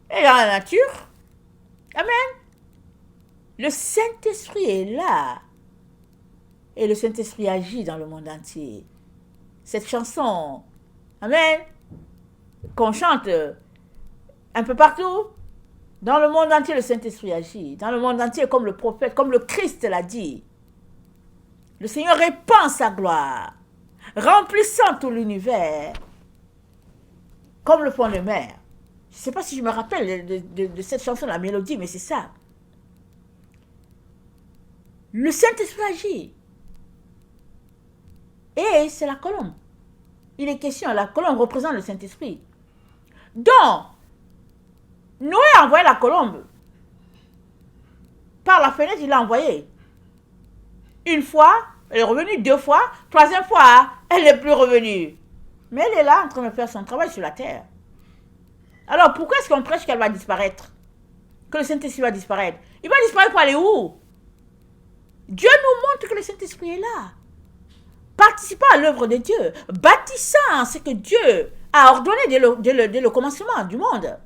Elle est dans la nature. Amen. Le Saint-Esprit est là. Et le Saint-Esprit agit dans le monde entier. Cette chanson, amen, qu'on chante un peu partout, dans le monde entier, le Saint-Esprit agit. Dans le monde entier, comme le prophète, comme le Christ l'a dit. Le Seigneur répand sa gloire, remplissant tout l'univers, comme le font les mers. Je ne sais pas si je me rappelle de cette chanson, la mélodie, mais c'est ça. Le Saint-Esprit agit. Et c'est la colombe. Il est question, la colombe représente le Saint-Esprit. Donc, Noé a envoyé la colombe. Par la fenêtre, il l'a envoyée. Une fois, elle est revenue, 2 fois, 3e fois, elle n'est plus revenue. Mais elle est là en train de faire son travail sur la terre. Alors, pourquoi est-ce qu'on prêche qu'elle va disparaître? Que le Saint-Esprit va disparaître? Il va disparaître pour aller où? Dieu nous montre que le Saint-Esprit est là. Participant à l'œuvre de Dieu, bâtissant ce que Dieu a ordonné dès le commencement du monde.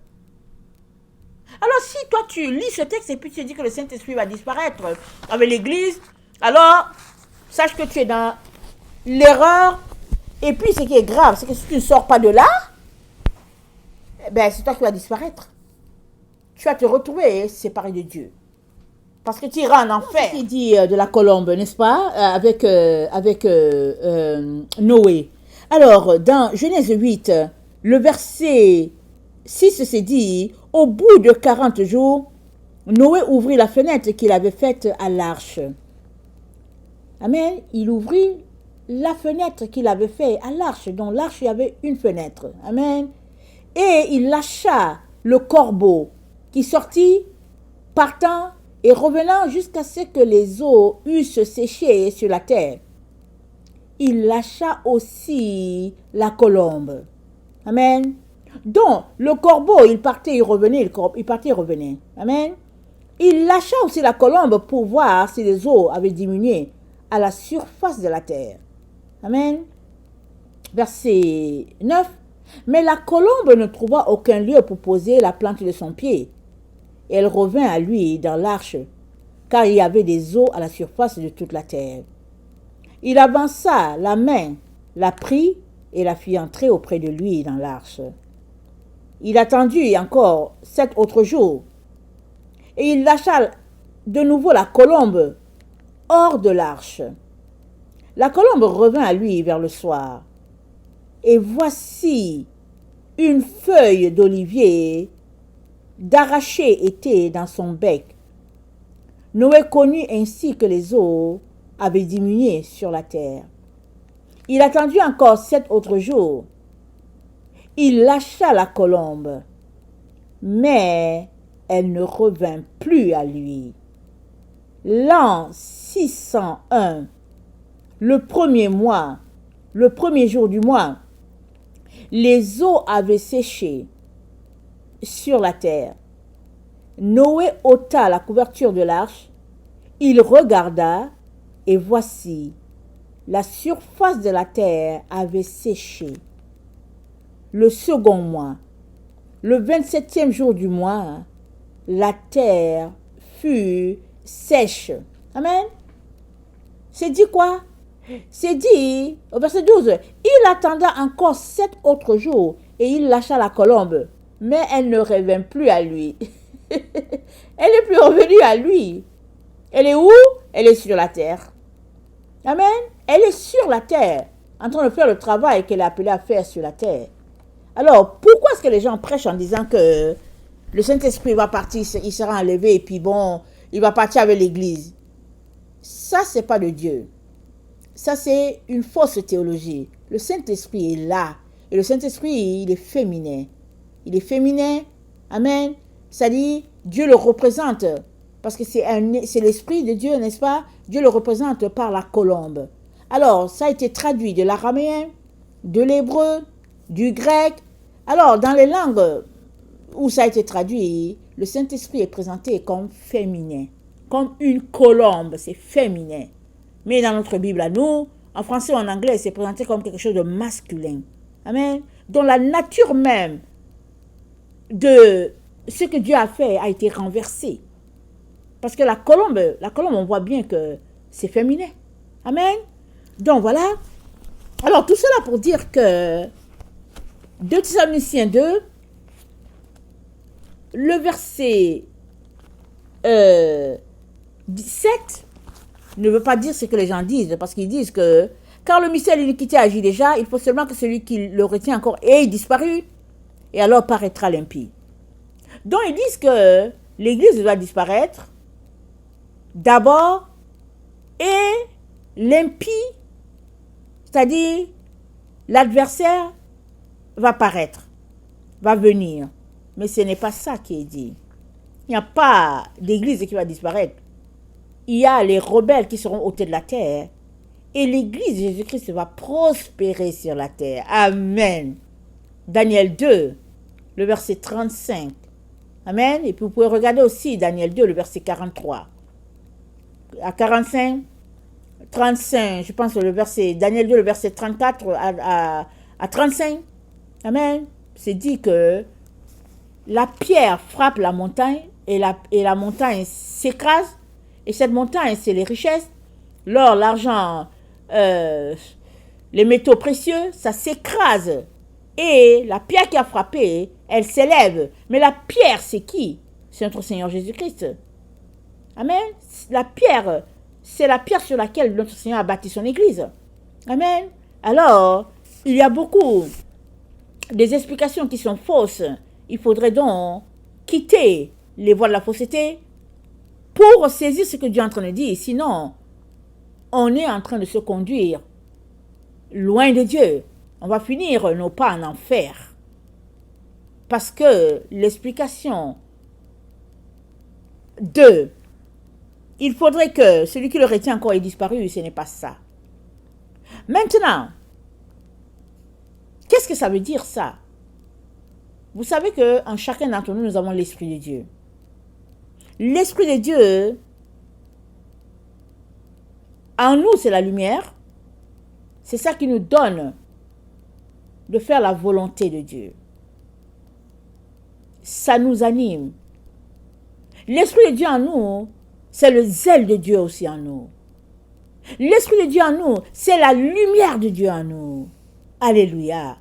Alors si toi tu lis ce texte et puis tu dis que le Saint-Esprit va disparaître avec l'Église, alors sache que tu es dans l'erreur. Et puis ce qui est grave, c'est que si tu ne sors pas de là, ben c'est toi qui vas disparaître. Tu vas te retrouver séparé de Dieu. Parce que tu iras en enfer. Il dit de la colombe, n'est-ce pas, avec Noé. Alors, dans Genèse 8, le verset 6, c'est dit, au bout de 40 jours, Noé ouvrit la fenêtre qu'il avait faite à l'arche. Amen. Il ouvrit la fenêtre qu'il avait faite à l'arche. Dans l'arche, il y avait une fenêtre. Amen. Et il lâcha le corbeau qui sortit, partant et revenant jusqu'à ce que les eaux eussent séché sur la terre. Il lâcha aussi la colombe. Amen. Donc, le corbeau, il partait, il revenait, il partait, il revenait. Amen. Il lâcha aussi la colombe pour voir si les eaux avaient diminué à la surface de la terre. Amen. Verset 9. Mais la colombe ne trouva aucun lieu pour poser la plante de son pied. Elle revint à lui dans l'arche, car il y avait des eaux à la surface de toute la terre. Il avança la main, la prit et la fit entrer auprès de lui dans l'arche. Il attendit encore 7 autres jours, et il lâcha de nouveau la colombe hors de l'arche. La colombe revint à lui vers le soir, et voici une feuille d'olivier d'arraché était dans son bec. Noé connut ainsi que les eaux avaient diminué sur la terre. Il attendit encore 7 autres jours. Il lâcha la colombe, mais elle ne revint plus à lui. L'an 601, le premier mois, le premier jour du mois, les eaux avaient séché sur la terre. Noé ôta la couverture de l'arche, il regarda, et voici, la surface de la terre avait séché. Le second mois, le 27e jour du mois, la terre fut sèche. Amen. C'est dit quoi? C'est dit, au verset 12, il attenda encore 7 autres jours et il lâcha la colombe, mais elle ne revint plus à lui. Elle n'est plus revenue à lui. Elle est où? Elle est sur la terre. Amen. Elle est sur la terre, en train de faire le travail qu'elle est appelée à faire sur la terre. Alors, pourquoi est-ce que les gens prêchent en disant que le Saint-Esprit va partir, il sera enlevé et puis bon, il va partir avec l'Église? Ça, c'est pas de Dieu. Ça, c'est une fausse théologie. Le Saint-Esprit est là. Et le Saint-Esprit, il est féminin. Il est féminin. Amen. C'est-à-dire, Dieu le représente. Parce que c'est l'Esprit de Dieu, n'est-ce pas? Dieu le représente par la colombe. Alors, ça a été traduit de l'araméen, de l'hébreu, du grec. Alors, dans les langues où ça a été traduit, le Saint-Esprit est présenté comme féminin. Comme une colombe, c'est féminin. Mais dans notre Bible à nous, en français ou en anglais, c'est présenté comme quelque chose de masculin. Amen. Dont la nature même de ce que Dieu a fait a été renversée. Parce que la colombe, on voit bien que c'est féminin. Amen. Donc voilà. Alors tout cela pour dire que 2 Thessaloniciens 2, le verset 17 ne veut pas dire ce que les gens disent, parce qu'ils disent que car le mystère de l'iniquité agit déjà, il faut seulement que celui qui le retient encore ait disparu, et alors paraîtra l'impie. Donc ils disent que l'Église doit disparaître d'abord, et l'impie, c'est-à-dire l'adversaire, va paraître, va venir. Mais ce n'est pas ça qui est dit. Il n'y a pas d'Église qui va disparaître. Il y a les rebelles qui seront ôtés de la terre. Et l'Église de Jésus-Christ va prospérer sur la terre. Amen. Daniel 2, le verset 35. Amen. Et puis vous pouvez regarder aussi Daniel 2, le verset 43. À 45, 35, je pense le verset, Daniel 2, le verset 34 à 35. Amen. C'est dit que la pierre frappe la montagne et la montagne s'écrase. Et cette montagne, c'est les richesses, l'or, l'argent, les métaux précieux, ça s'écrase. Et la pierre qui a frappé, elle s'élève. Mais la pierre, c'est qui? C'est notre Seigneur Jésus-Christ. Amen. La pierre, c'est la pierre sur laquelle notre Seigneur a bâti son Église. Amen. Alors, il y a beaucoup des explications qui sont fausses. Il faudrait donc quitter les voies de la fausseté pour saisir ce que Dieu est en train de dire. Sinon, on est en train de se conduire loin de Dieu. On va finir nos pas en enfer. Parce que l'explication de il faudrait que celui qui le retient encore ait disparu, ce n'est pas ça. Maintenant, qu'est-ce que ça veut dire ça? Vous savez qu'en chacun d'entre nous, nous avons l'Esprit de Dieu. L'Esprit de Dieu, en nous, c'est la lumière. C'est ça qui nous donne de faire la volonté de Dieu. Ça nous anime. L'Esprit de Dieu en nous, c'est le zèle de Dieu aussi en nous. L'Esprit de Dieu en nous, c'est la lumière de Dieu en nous. Alléluia.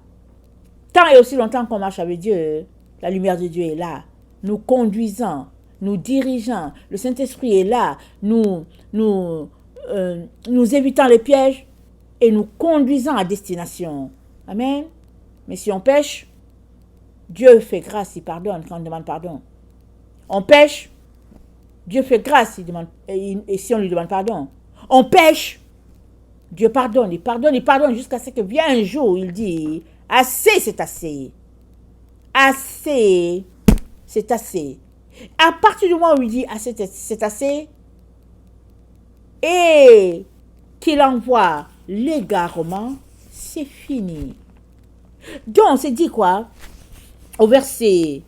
Tant et aussi longtemps qu'on marche avec Dieu, la lumière de Dieu est là, nous conduisant, nous dirigeant. Le Saint-Esprit est là, nous évitant les pièges et nous conduisant à destination. Amen. Mais si on pêche, Dieu fait grâce, il pardonne quand on demande pardon. On pêche, Dieu fait grâce, et si on lui demande pardon. On pêche, Dieu pardonne, il pardonne jusqu'à ce que vienne un jour où il dit, assez c'est assez. assez, c'est assez. À partir du moment où il dit assez, c'est assez, et qu'il envoie l'égarement, c'est fini. Donc, c'est dit quoi? Au verset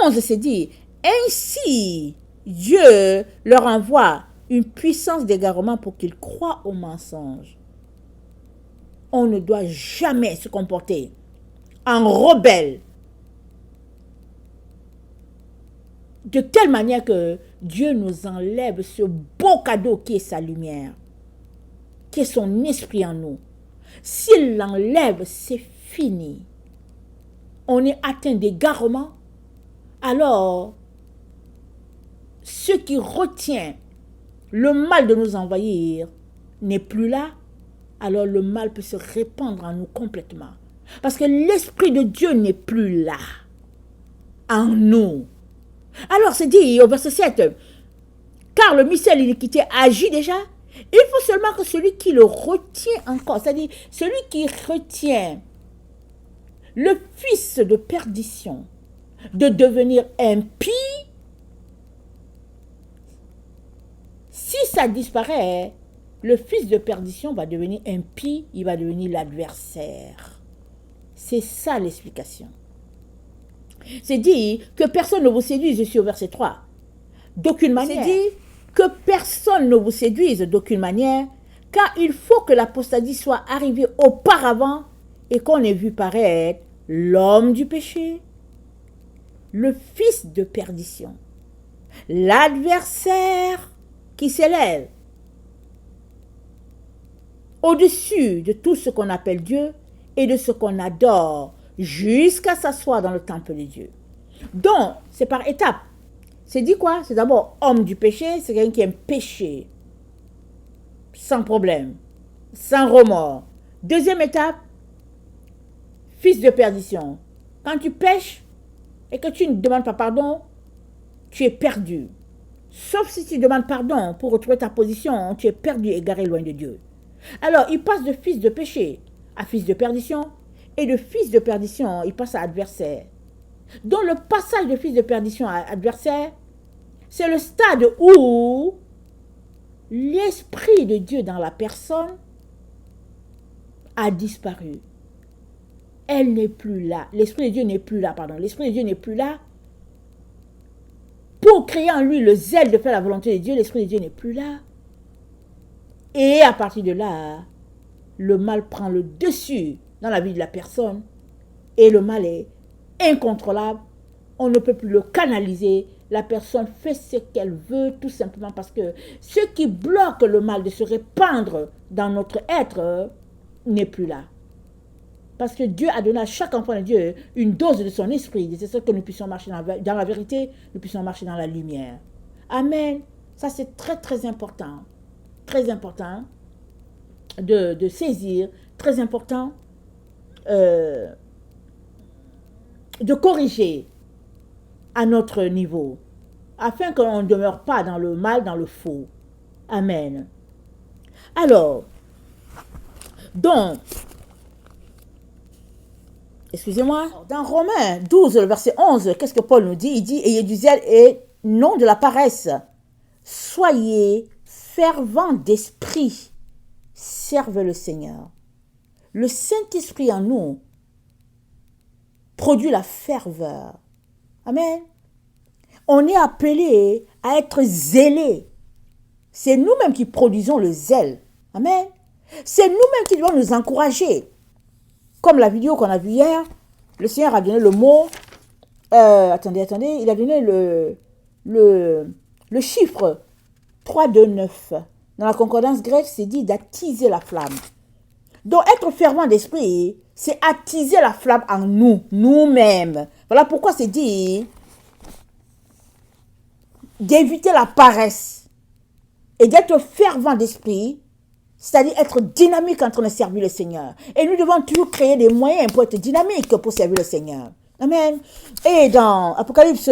11, c'est dit, ainsi, Dieu leur envoie une puissance d'égarement pour qu'ils croient au mensonge. On ne doit jamais se comporter en rebelle de telle manière que Dieu nous enlève ce beau cadeau qui est sa lumière, qui est son esprit en nous. S'il l'enlève, c'est fini. On est atteint d'égarement. Alors, ce qui retient le mal de nous envahir n'est plus là. Alors le mal peut se répandre en nous complètement. Parce que l'Esprit de Dieu n'est plus là, en nous. Alors c'est dit au verset 7, car le mystère de l'iniquité agit déjà. Il faut seulement que celui qui le retient encore, c'est-à-dire celui qui retient le fils de perdition de devenir impie, si ça disparaît, le fils de perdition va devenir impie, il va devenir l'adversaire. C'est ça l'explication. C'est dit que personne ne vous séduise, je suis au verset 3. D'aucune manière. C'est dit que personne ne vous séduise d'aucune manière, car il faut que l'apostasie soit arrivée auparavant et qu'on ait vu paraître l'homme du péché, le fils de perdition, l'adversaire qui s'élève au-dessus de tout ce qu'on appelle Dieu et de ce qu'on adore, jusqu'à s'asseoir dans le temple de Dieu. Donc, c'est par étapes. C'est dit quoi? C'est d'abord homme du péché, c'est quelqu'un qui aime pécher, sans problème, sans remords. Deuxième étape, fils de perdition. Quand tu pêches et que tu ne demandes pas pardon, tu es perdu. Sauf si tu demandes pardon pour retrouver ta position, tu es perdu, égaré loin de Dieu. Alors, il passe de fils de péché à fils de perdition, et de fils de perdition, il passe à adversaire. Donc, le passage de fils de perdition à adversaire, c'est le stade où l'Esprit de Dieu dans la personne a disparu. Elle n'est plus là. L'Esprit de Dieu n'est plus là, pardon. L'Esprit de Dieu n'est plus là. Pour créer en lui le zèle de faire la volonté de Dieu, l'Esprit de Dieu n'est plus là. Et à partir de là, le mal prend le dessus dans la vie de la personne. Et le mal est incontrôlable. On ne peut plus le canaliser. La personne fait ce qu'elle veut tout simplement parce que ce qui bloque le mal de se répandre dans notre être n'est plus là. Parce que Dieu a donné à chaque enfant de Dieu une dose de son esprit. C'est ça que nous puissions marcher dans la vérité, nous puissions marcher dans la lumière. Amen. Ça c'est très très important. Très important de saisir. Très important de corriger à notre niveau. Afin qu'on ne demeure pas dans le mal, dans le faux. Amen. Alors, donc, excusez-moi, dans Romains 12, le verset 11, qu'est-ce que Paul nous dit? Il dit, ayez du zèle et non de la paresse. Soyez fervents d'esprit. Servez le Seigneur. Le Saint-Esprit en nous produit la ferveur. Amen. On est appelé à être zélés. C'est nous-mêmes qui produisons le zèle. Amen. C'est nous-mêmes qui devons nous encourager. Comme la vidéo qu'on a vue hier, le Seigneur a donné le mot, attendez, il a donné le chiffre 3, 2, 9. Dans la concordance grecque, c'est dit d'attiser la flamme. Donc, être fervent d'esprit, c'est attiser la flamme en nous, nous-mêmes. Voilà pourquoi c'est dit d'éviter la paresse et d'être fervent d'esprit, c'est-à-dire être dynamique en train de servir le Seigneur. Et nous devons toujours créer des moyens pour être dynamique pour servir le Seigneur. Amen. Et dans Apocalypse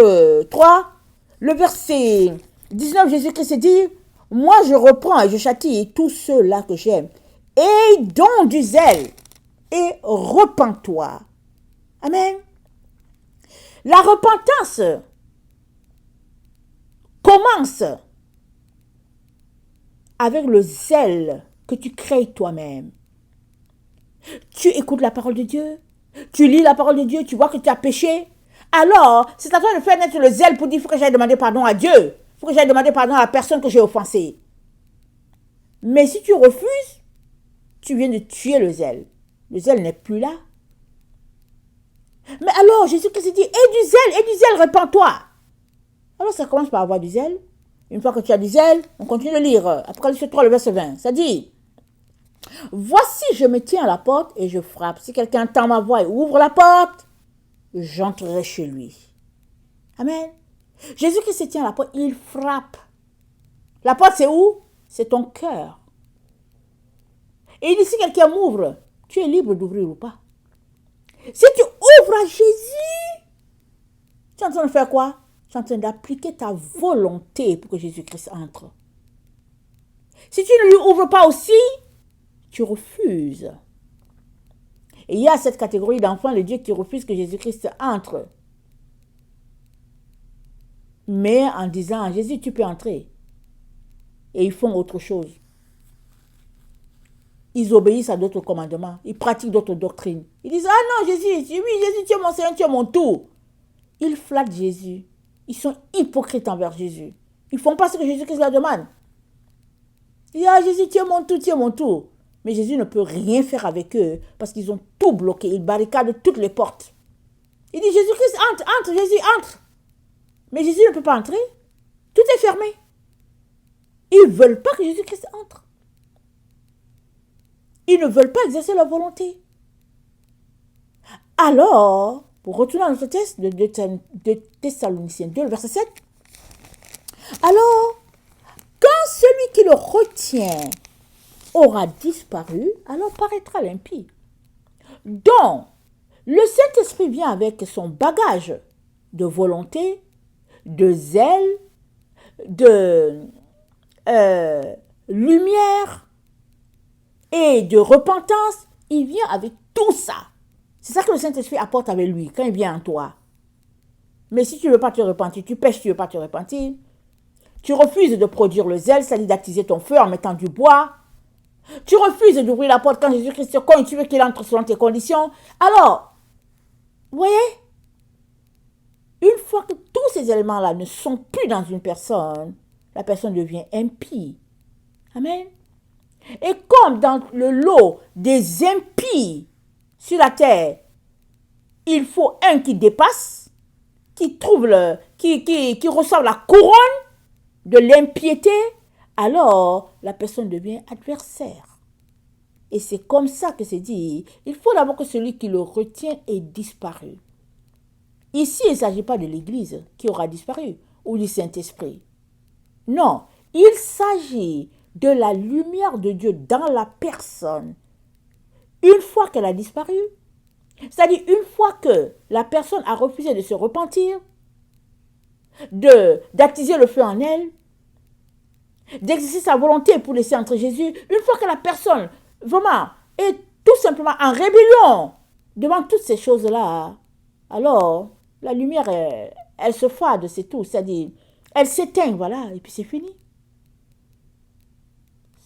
3, le verset 19, Jésus-Christ dit, « Moi je reprends et je châtie tous ceux-là que j'aime. Et donc du zèle, et repens-toi. » Amen. La repentance commence avec le zèle que tu crées toi-même. Tu écoutes la parole de Dieu, tu lis la parole de Dieu, tu vois que tu as péché. Alors, c'est à toi de faire naître le zèle pour dire, il faut que j'aille demander pardon à Dieu. Il faut que j'aille demander pardon à la personne que j'ai offensée. Mais si tu refuses, tu viens de tuer le zèle. Le zèle n'est plus là. Mais alors, Jésus-Christ dit, aie du zèle, répands-toi. Alors, ça commence par avoir du zèle. Une fois que tu as du zèle, on continue de lire. Apocalypse 3, le verset 20. Ça dit, voici, je me tiens à la porte et je frappe. Si quelqu'un entend ma voix et ouvre la porte, j'entrerai chez lui. Amen. Jésus-Christ se tient à la porte, il frappe. La porte, c'est où? C'est ton cœur. Et il dit, si quelqu'un m'ouvre, tu es libre d'ouvrir ou pas. Si tu ouvres à Jésus, tu es en train de faire quoi? Tu es en train d'appliquer ta volonté pour que Jésus-Christ entre. Si tu ne lui ouvres pas aussi, tu refuses. Et il y a cette catégorie d'enfants de Dieu qui refusent que Jésus-Christ entre. Mais en disant à Jésus, tu peux entrer. Et ils font autre chose. Ils obéissent à d'autres commandements. Ils pratiquent d'autres doctrines. Ils disent, ah non, Jésus, oui, Jésus, tu es mon Seigneur, tu es mon tout. Ils flattent Jésus. Ils sont hypocrites envers Jésus. Ils ne font pas ce que Jésus-Christ leur demande. Ils disent, ah Jésus, tu es mon tout, tu es mon tout. Mais Jésus ne peut rien faire avec eux parce qu'ils ont tout bloqué. Ils barricadent toutes les portes. Il dit, Jésus-Christ, entre, Jésus, entre. Mais Jésus ne peut pas entrer. Tout est fermé. Ils ne veulent pas que Jésus-Christ entre. Ils ne veulent pas exercer leur volonté. Alors, pour retourner à notre texte de Thessaloniciens 2, le verset 7, alors, quand celui qui le retient aura disparu, alors paraîtra l'impie. Donc, le Saint-Esprit vient avec son bagage de volonté, de zèle, de lumière et de repentance. Il vient avec tout ça. C'est ça que le Saint-Esprit apporte avec lui quand il vient en toi. Mais si tu ne veux pas te repentir, tu pêches, tu ne veux pas te repentir, tu refuses de produire le zèle, c'est-à-dire d'attiser ton feu en mettant du bois, tu refuses d'ouvrir la porte quand Jésus-Christ te cogne, tu veux qu'il entre selon tes conditions, alors, vous voyez, une fois que tous ces éléments-là ne sont plus dans une personne, la personne devient impie. Amen. Et comme dans le lot des impies sur la terre, il faut un qui dépasse, qui trouve qui reçoit la couronne de l'impiété, alors la personne devient adversaire. Et c'est comme ça que c'est dit, il faut d'abord que celui qui le retient ait disparu. Ici, il ne s'agit pas de l'Église qui aura disparu, ou du Saint-Esprit. Non, il s'agit de la lumière de Dieu dans la personne. Une fois qu'elle a disparu, c'est-à-dire une fois que la personne a refusé de se repentir, d'attiser le feu en elle, d'exercer sa volonté pour laisser entrer Jésus, une fois que la personne vraiment est tout simplement en rébellion devant toutes ces choses-là, alors la lumière, elle se fade, c'est tout, c'est-à-dire elle s'éteint, voilà, et puis c'est fini.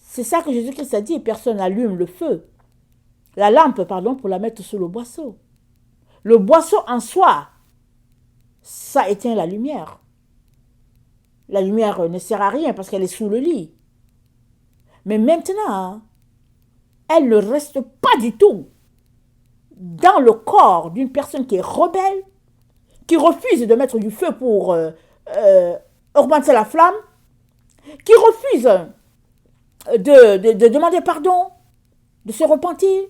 C'est ça que Jésus-Christ a dit, personne n'allume le feu, la lampe, pardon, pour la mettre sous le boisseau. Le boisseau en soi, ça éteint la lumière. La lumière ne sert à rien parce qu'elle est sous le lit. Mais maintenant, elle ne reste pas du tout dans le corps d'une personne qui est rebelle, qui refuse de mettre du feu pour augmenter la flamme, qui refuse de demander pardon, de se repentir,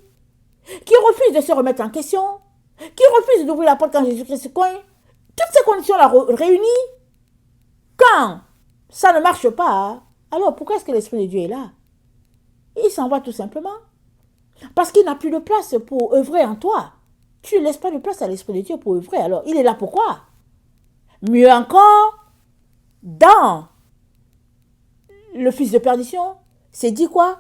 qui refuse de se remettre en question, qui refuse d'ouvrir la porte quand Jésus-Christ se cogne. Toutes ces conditions-là réunies, quand ça ne marche pas, alors pourquoi est-ce que l'Esprit de Dieu est là? Il s'en va tout simplement. Parce qu'il n'a plus de place pour œuvrer en toi. Tu ne laisses pas de place à l'Esprit de Dieu pour œuvrer. Alors, il est là pourquoi? Mieux encore, dans le fils de perdition, c'est dit quoi?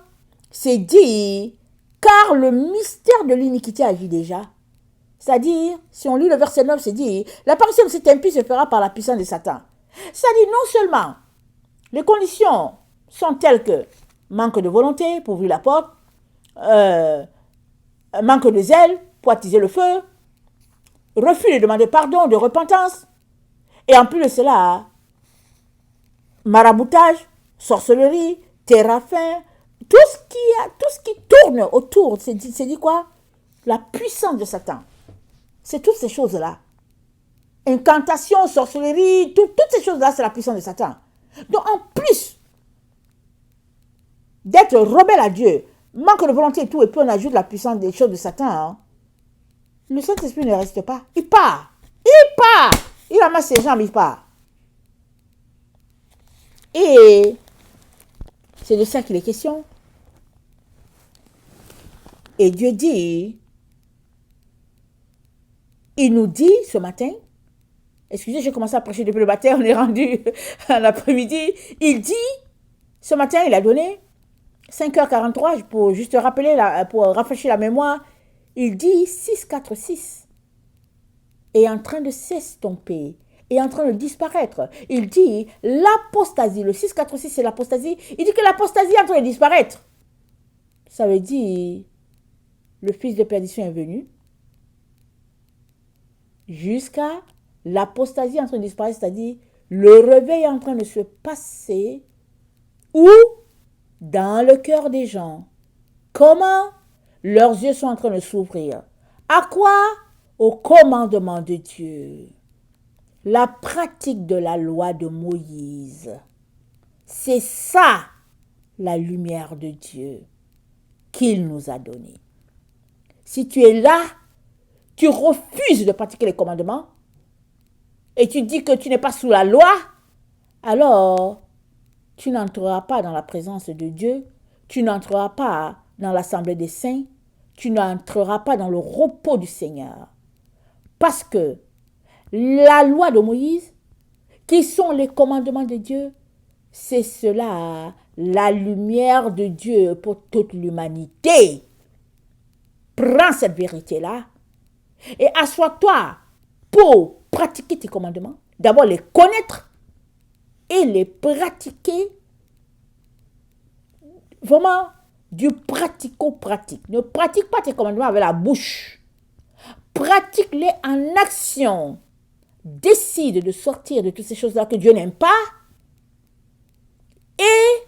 C'est dit, car le mystère de l'iniquité agit déjà. C'est-à-dire, si on lit le verset 9, c'est dit, l'apparition de cet impie se fera par la puissance de Satan. C'est-à-dire, non seulement les conditions sont telles que manque de volonté pour ouvrir la porte, manque de zèle pour attiser le feu, refus de demander pardon, de repentance, et en plus de cela, maraboutage, sorcellerie, théraphin, tout ce qui tourne autour, c'est dit quoi? La puissance de Satan. C'est toutes ces choses-là. Incantation, sorcellerie, toutes ces choses-là, c'est la puissance de Satan. Donc en plus d'être rebelle à Dieu, manque de volonté et tout, et puis on ajoute la puissance des choses de Satan, hein, le Saint-Esprit ne reste pas. Il part. Il ramasse ses jambes, il part. Et c'est de ça qu'il est question. Et Dieu dit, il nous dit ce matin, excusez, j'ai commencé à prêcher depuis le matin, on est rendu à l'après-midi, il dit, ce matin, il a donné 5h43, pour juste rappeler, pour rafraîchir la mémoire, il dit 646 est en train de s'estomper, est en train de disparaître. Il dit l'apostasie, le 646 c'est l'apostasie, il dit que l'apostasie est en train de disparaître. Ça veut dire, le fils de perdition est venu, jusqu'à l'apostasie en train de disparaître, c'est-à-dire le réveil est en train de se passer où? Dans le cœur des gens. Comment? Leurs yeux sont en train de s'ouvrir. À quoi? Au commandement de Dieu. La pratique de la loi de Moïse. C'est ça, la lumière de Dieu qu'il nous a donnée. Si tu es là, tu refuses de pratiquer les commandements et tu dis que tu n'es pas sous la loi, alors tu n'entreras pas dans la présence de Dieu, tu n'entreras pas dans l'assemblée des saints, tu n'entreras pas dans le repos du Seigneur. Parce que la loi de Moïse, qui sont les commandements de Dieu, c'est cela, la lumière de Dieu pour toute l'humanité. Prends cette vérité-là et assois-toi pour pratiquer tes commandements. D'abord les connaître et les pratiquer. Vraiment du pratico-pratique. Ne pratique pas tes commandements avec la bouche. Pratique-les en action. Décide de sortir de toutes ces choses-là que Dieu n'aime pas et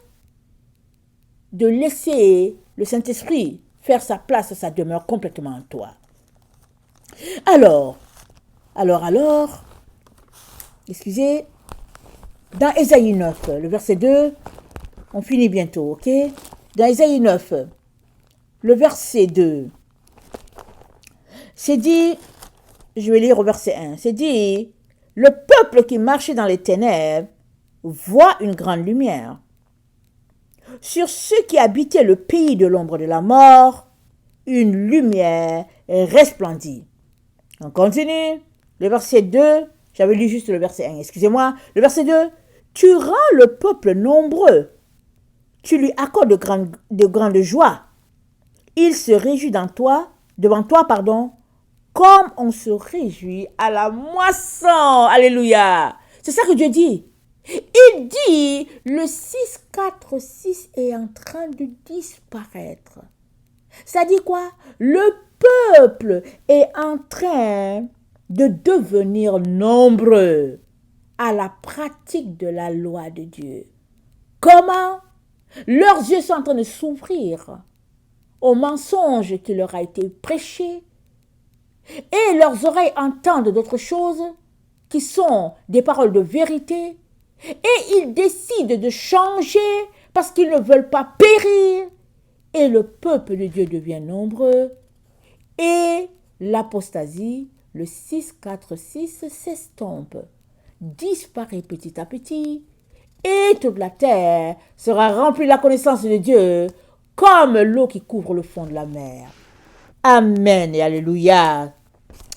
de laisser le Saint-Esprit faire sa place, sa demeure complètement en toi. Alors, excusez, dans Ésaïe 9, le verset 2, on finit bientôt, ok? Dans Ésaïe 9, le verset 2, c'est dit, je vais lire au verset 1, c'est dit, le peuple qui marchait dans les ténèbres voit une grande lumière. Sur ceux qui habitaient le pays de l'ombre de la mort, une lumière resplendit. On continue. Le verset 2, j'avais lu juste le verset 1, excusez-moi. Le verset 2, tu rends le peuple nombreux. Tu lui accordes de grandes joies. Il se réjouit devant toi, comme on se réjouit à la moisson. Alléluia. C'est ça que Dieu dit. Il dit, le 646 est en train de disparaître. Ça dit quoi? Le peuple est en train de devenir nombreux à la pratique de la loi de Dieu. Comment? Leurs yeux sont en train de s'ouvrir au mensonge qui leur a été prêché et leurs oreilles entendent d'autres choses qui sont des paroles de vérité et ils décident de changer parce qu'ils ne veulent pas périr et le peuple de Dieu devient nombreux et l'apostasie, le 646 s'estompe, disparaît petit à petit et toute la terre sera remplie de la connaissance de Dieu comme l'eau qui couvre le fond de la mer. Amen et alléluia.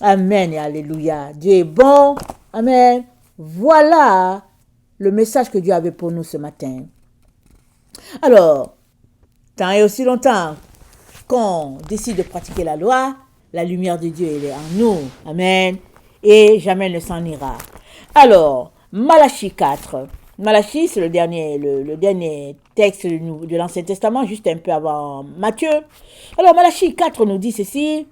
Amen et alléluia. Dieu est bon. Amen. Voilà le message que Dieu avait pour nous ce matin. Alors, tant et aussi longtemps qu'on décide de pratiquer la loi, La lumière de Dieu, elle est en nous. Amen. Et jamais ne s'en ira. Alors, Malachie 4. Malachie, c'est le dernier texte de l'Ancien Testament, juste un peu avant Matthieu. Alors, Malachie 4 nous dit ceci.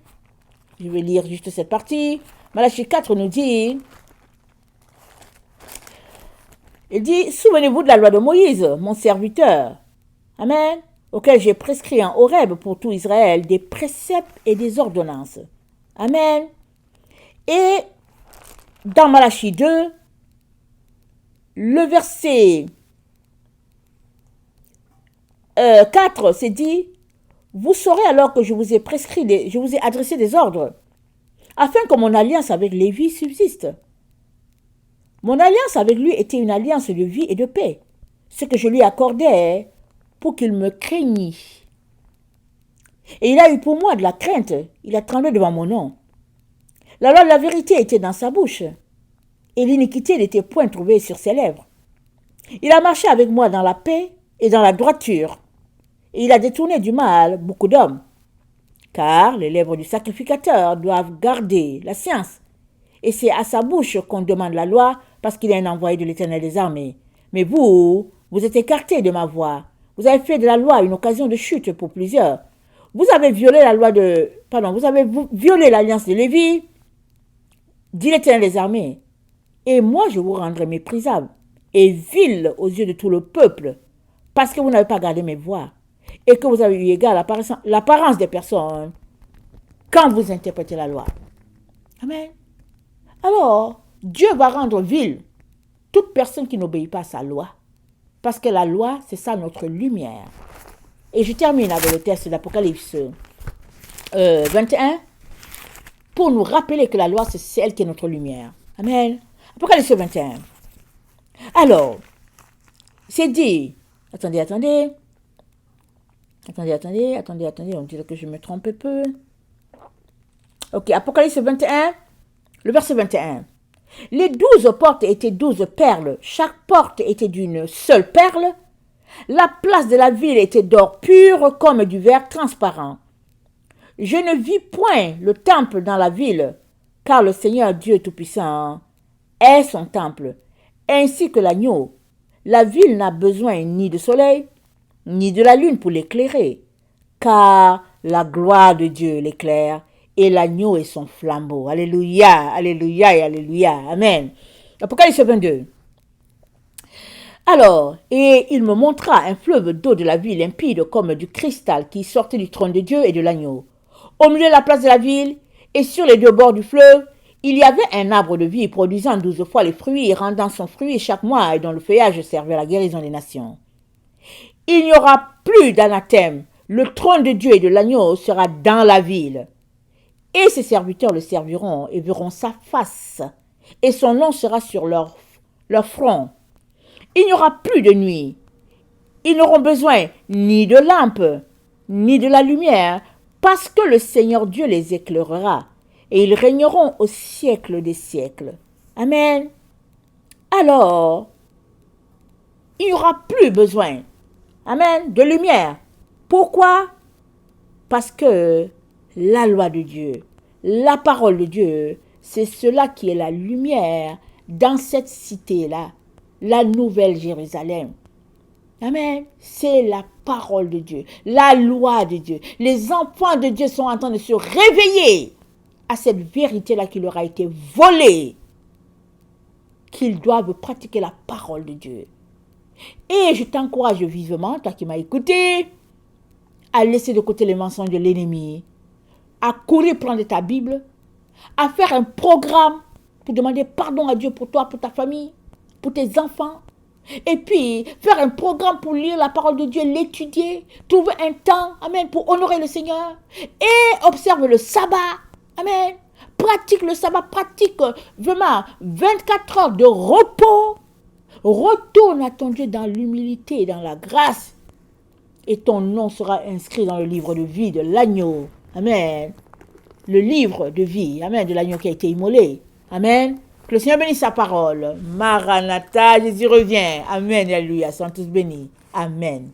Je vais lire juste cette partie. Malachie 4 nous dit, il dit, souvenez-vous de la loi de Moïse, mon serviteur. Amen. Auquel j'ai prescrit en Horeb pour tout Israël des préceptes et des ordonnances. Amen. Et dans Malachie 2, le verset 4, c'est dit, vous saurez alors que je vous ai adressé des ordres, afin que mon alliance avec Lévi subsiste. Mon alliance avec lui était une alliance de vie et de paix, ce que je lui accordais pour qu'il me craignît. Et il a eu pour moi de la crainte, il a tremblé devant mon nom. La loi de la vérité était dans sa bouche, et l'iniquité n'était point trouvée sur ses lèvres. Il a marché avec moi dans la paix et dans la droiture, et il a détourné du mal beaucoup d'hommes. Car les lèvres du sacrificateur doivent garder la science, et c'est à sa bouche qu'on demande la loi, parce qu'il est un envoyé de l'Éternel des armées. Mais vous êtes écartés de ma voix. Vous avez fait de la loi une occasion de chute pour plusieurs. Vous avez violé l'alliance de Lévi, dit l'Éternel des armées. Et moi, je vous rendrai méprisable et vil aux yeux de tout le peuple, parce que vous n'avez pas gardé mes voix, et que vous avez eu égard à l'apparence des personnes quand vous interprétez la loi. Amen. Alors, Dieu va rendre vil toute personne qui n'obéit pas à sa loi, parce que la loi, c'est ça notre lumière. Et je termine avec le texte d'Apocalypse 21, pour nous rappeler que la loi, c'est celle qui est notre lumière. Amen. Apocalypse 21. Alors, c'est dit, attendez, on dirait que je me trompe un peu. Ok, Apocalypse 21, le verset 21. Les 12 portes étaient 12 perles, chaque porte était d'une seule perle. La place de la ville était d'or pur comme du verre transparent. Je ne vis point le temple dans la ville, car le Seigneur Dieu Tout-Puissant est son temple, ainsi que l'agneau. La ville n'a besoin ni de soleil, ni de la lune pour l'éclairer, car la gloire de Dieu l'éclaire, et l'agneau est son flambeau. Alléluia, alléluia et alléluia. Amen. Apocalypse 22. Alors, et il me montra un fleuve d'eau de la vie limpide comme du cristal qui sortait du trône de Dieu et de l'agneau. Au milieu de la place de la ville et sur les deux bords du fleuve, il y avait un arbre de vie produisant 12 fois les fruits et rendant son fruit chaque mois et dont le feuillage servait à la guérison des nations. Il n'y aura plus d'anathème. Le trône de Dieu et de l'agneau sera dans la ville. Et ses serviteurs le serviront et verront sa face, et son nom sera sur leur front. Il n'y aura plus de nuit. Ils n'auront besoin ni de lampe, ni de la lumière, parce que le Seigneur Dieu les éclairera, et ils régneront au siècle des siècles. Amen. Alors, il n'y aura plus besoin, amen, de lumière. Pourquoi? Parce que la loi de Dieu, la parole de Dieu, c'est cela qui est la lumière dans cette cité-là, la nouvelle Jérusalem. Amen. C'est la parole de Dieu, la loi de Dieu. Les enfants de Dieu sont en train de se réveiller à cette vérité-là qui leur a été volée, qu'ils doivent pratiquer la parole de Dieu. Et je t'encourage vivement, toi qui m'as écouté, à laisser de côté les mensonges de l'ennemi, à courir prendre ta Bible, à faire un programme pour demander pardon à Dieu pour toi, pour ta famille, pour tes enfants. Et puis, faire un programme pour lire la parole de Dieu, l'étudier, trouver un temps, amen, pour honorer le Seigneur. Et observe le sabbat, amen. Pratique le sabbat, pratique vraiment 24 heures de repos. Retourne à ton Dieu dans l'humilité et dans la grâce. Et ton nom sera inscrit dans le livre de vie de l'agneau. Amen. Le livre de vie, amen, de l'agneau qui a été immolé. Amen. Que le Seigneur bénisse sa parole. Maranatha, Jésus revient. Amen. Alléluia. Sont tous bénis. Amen.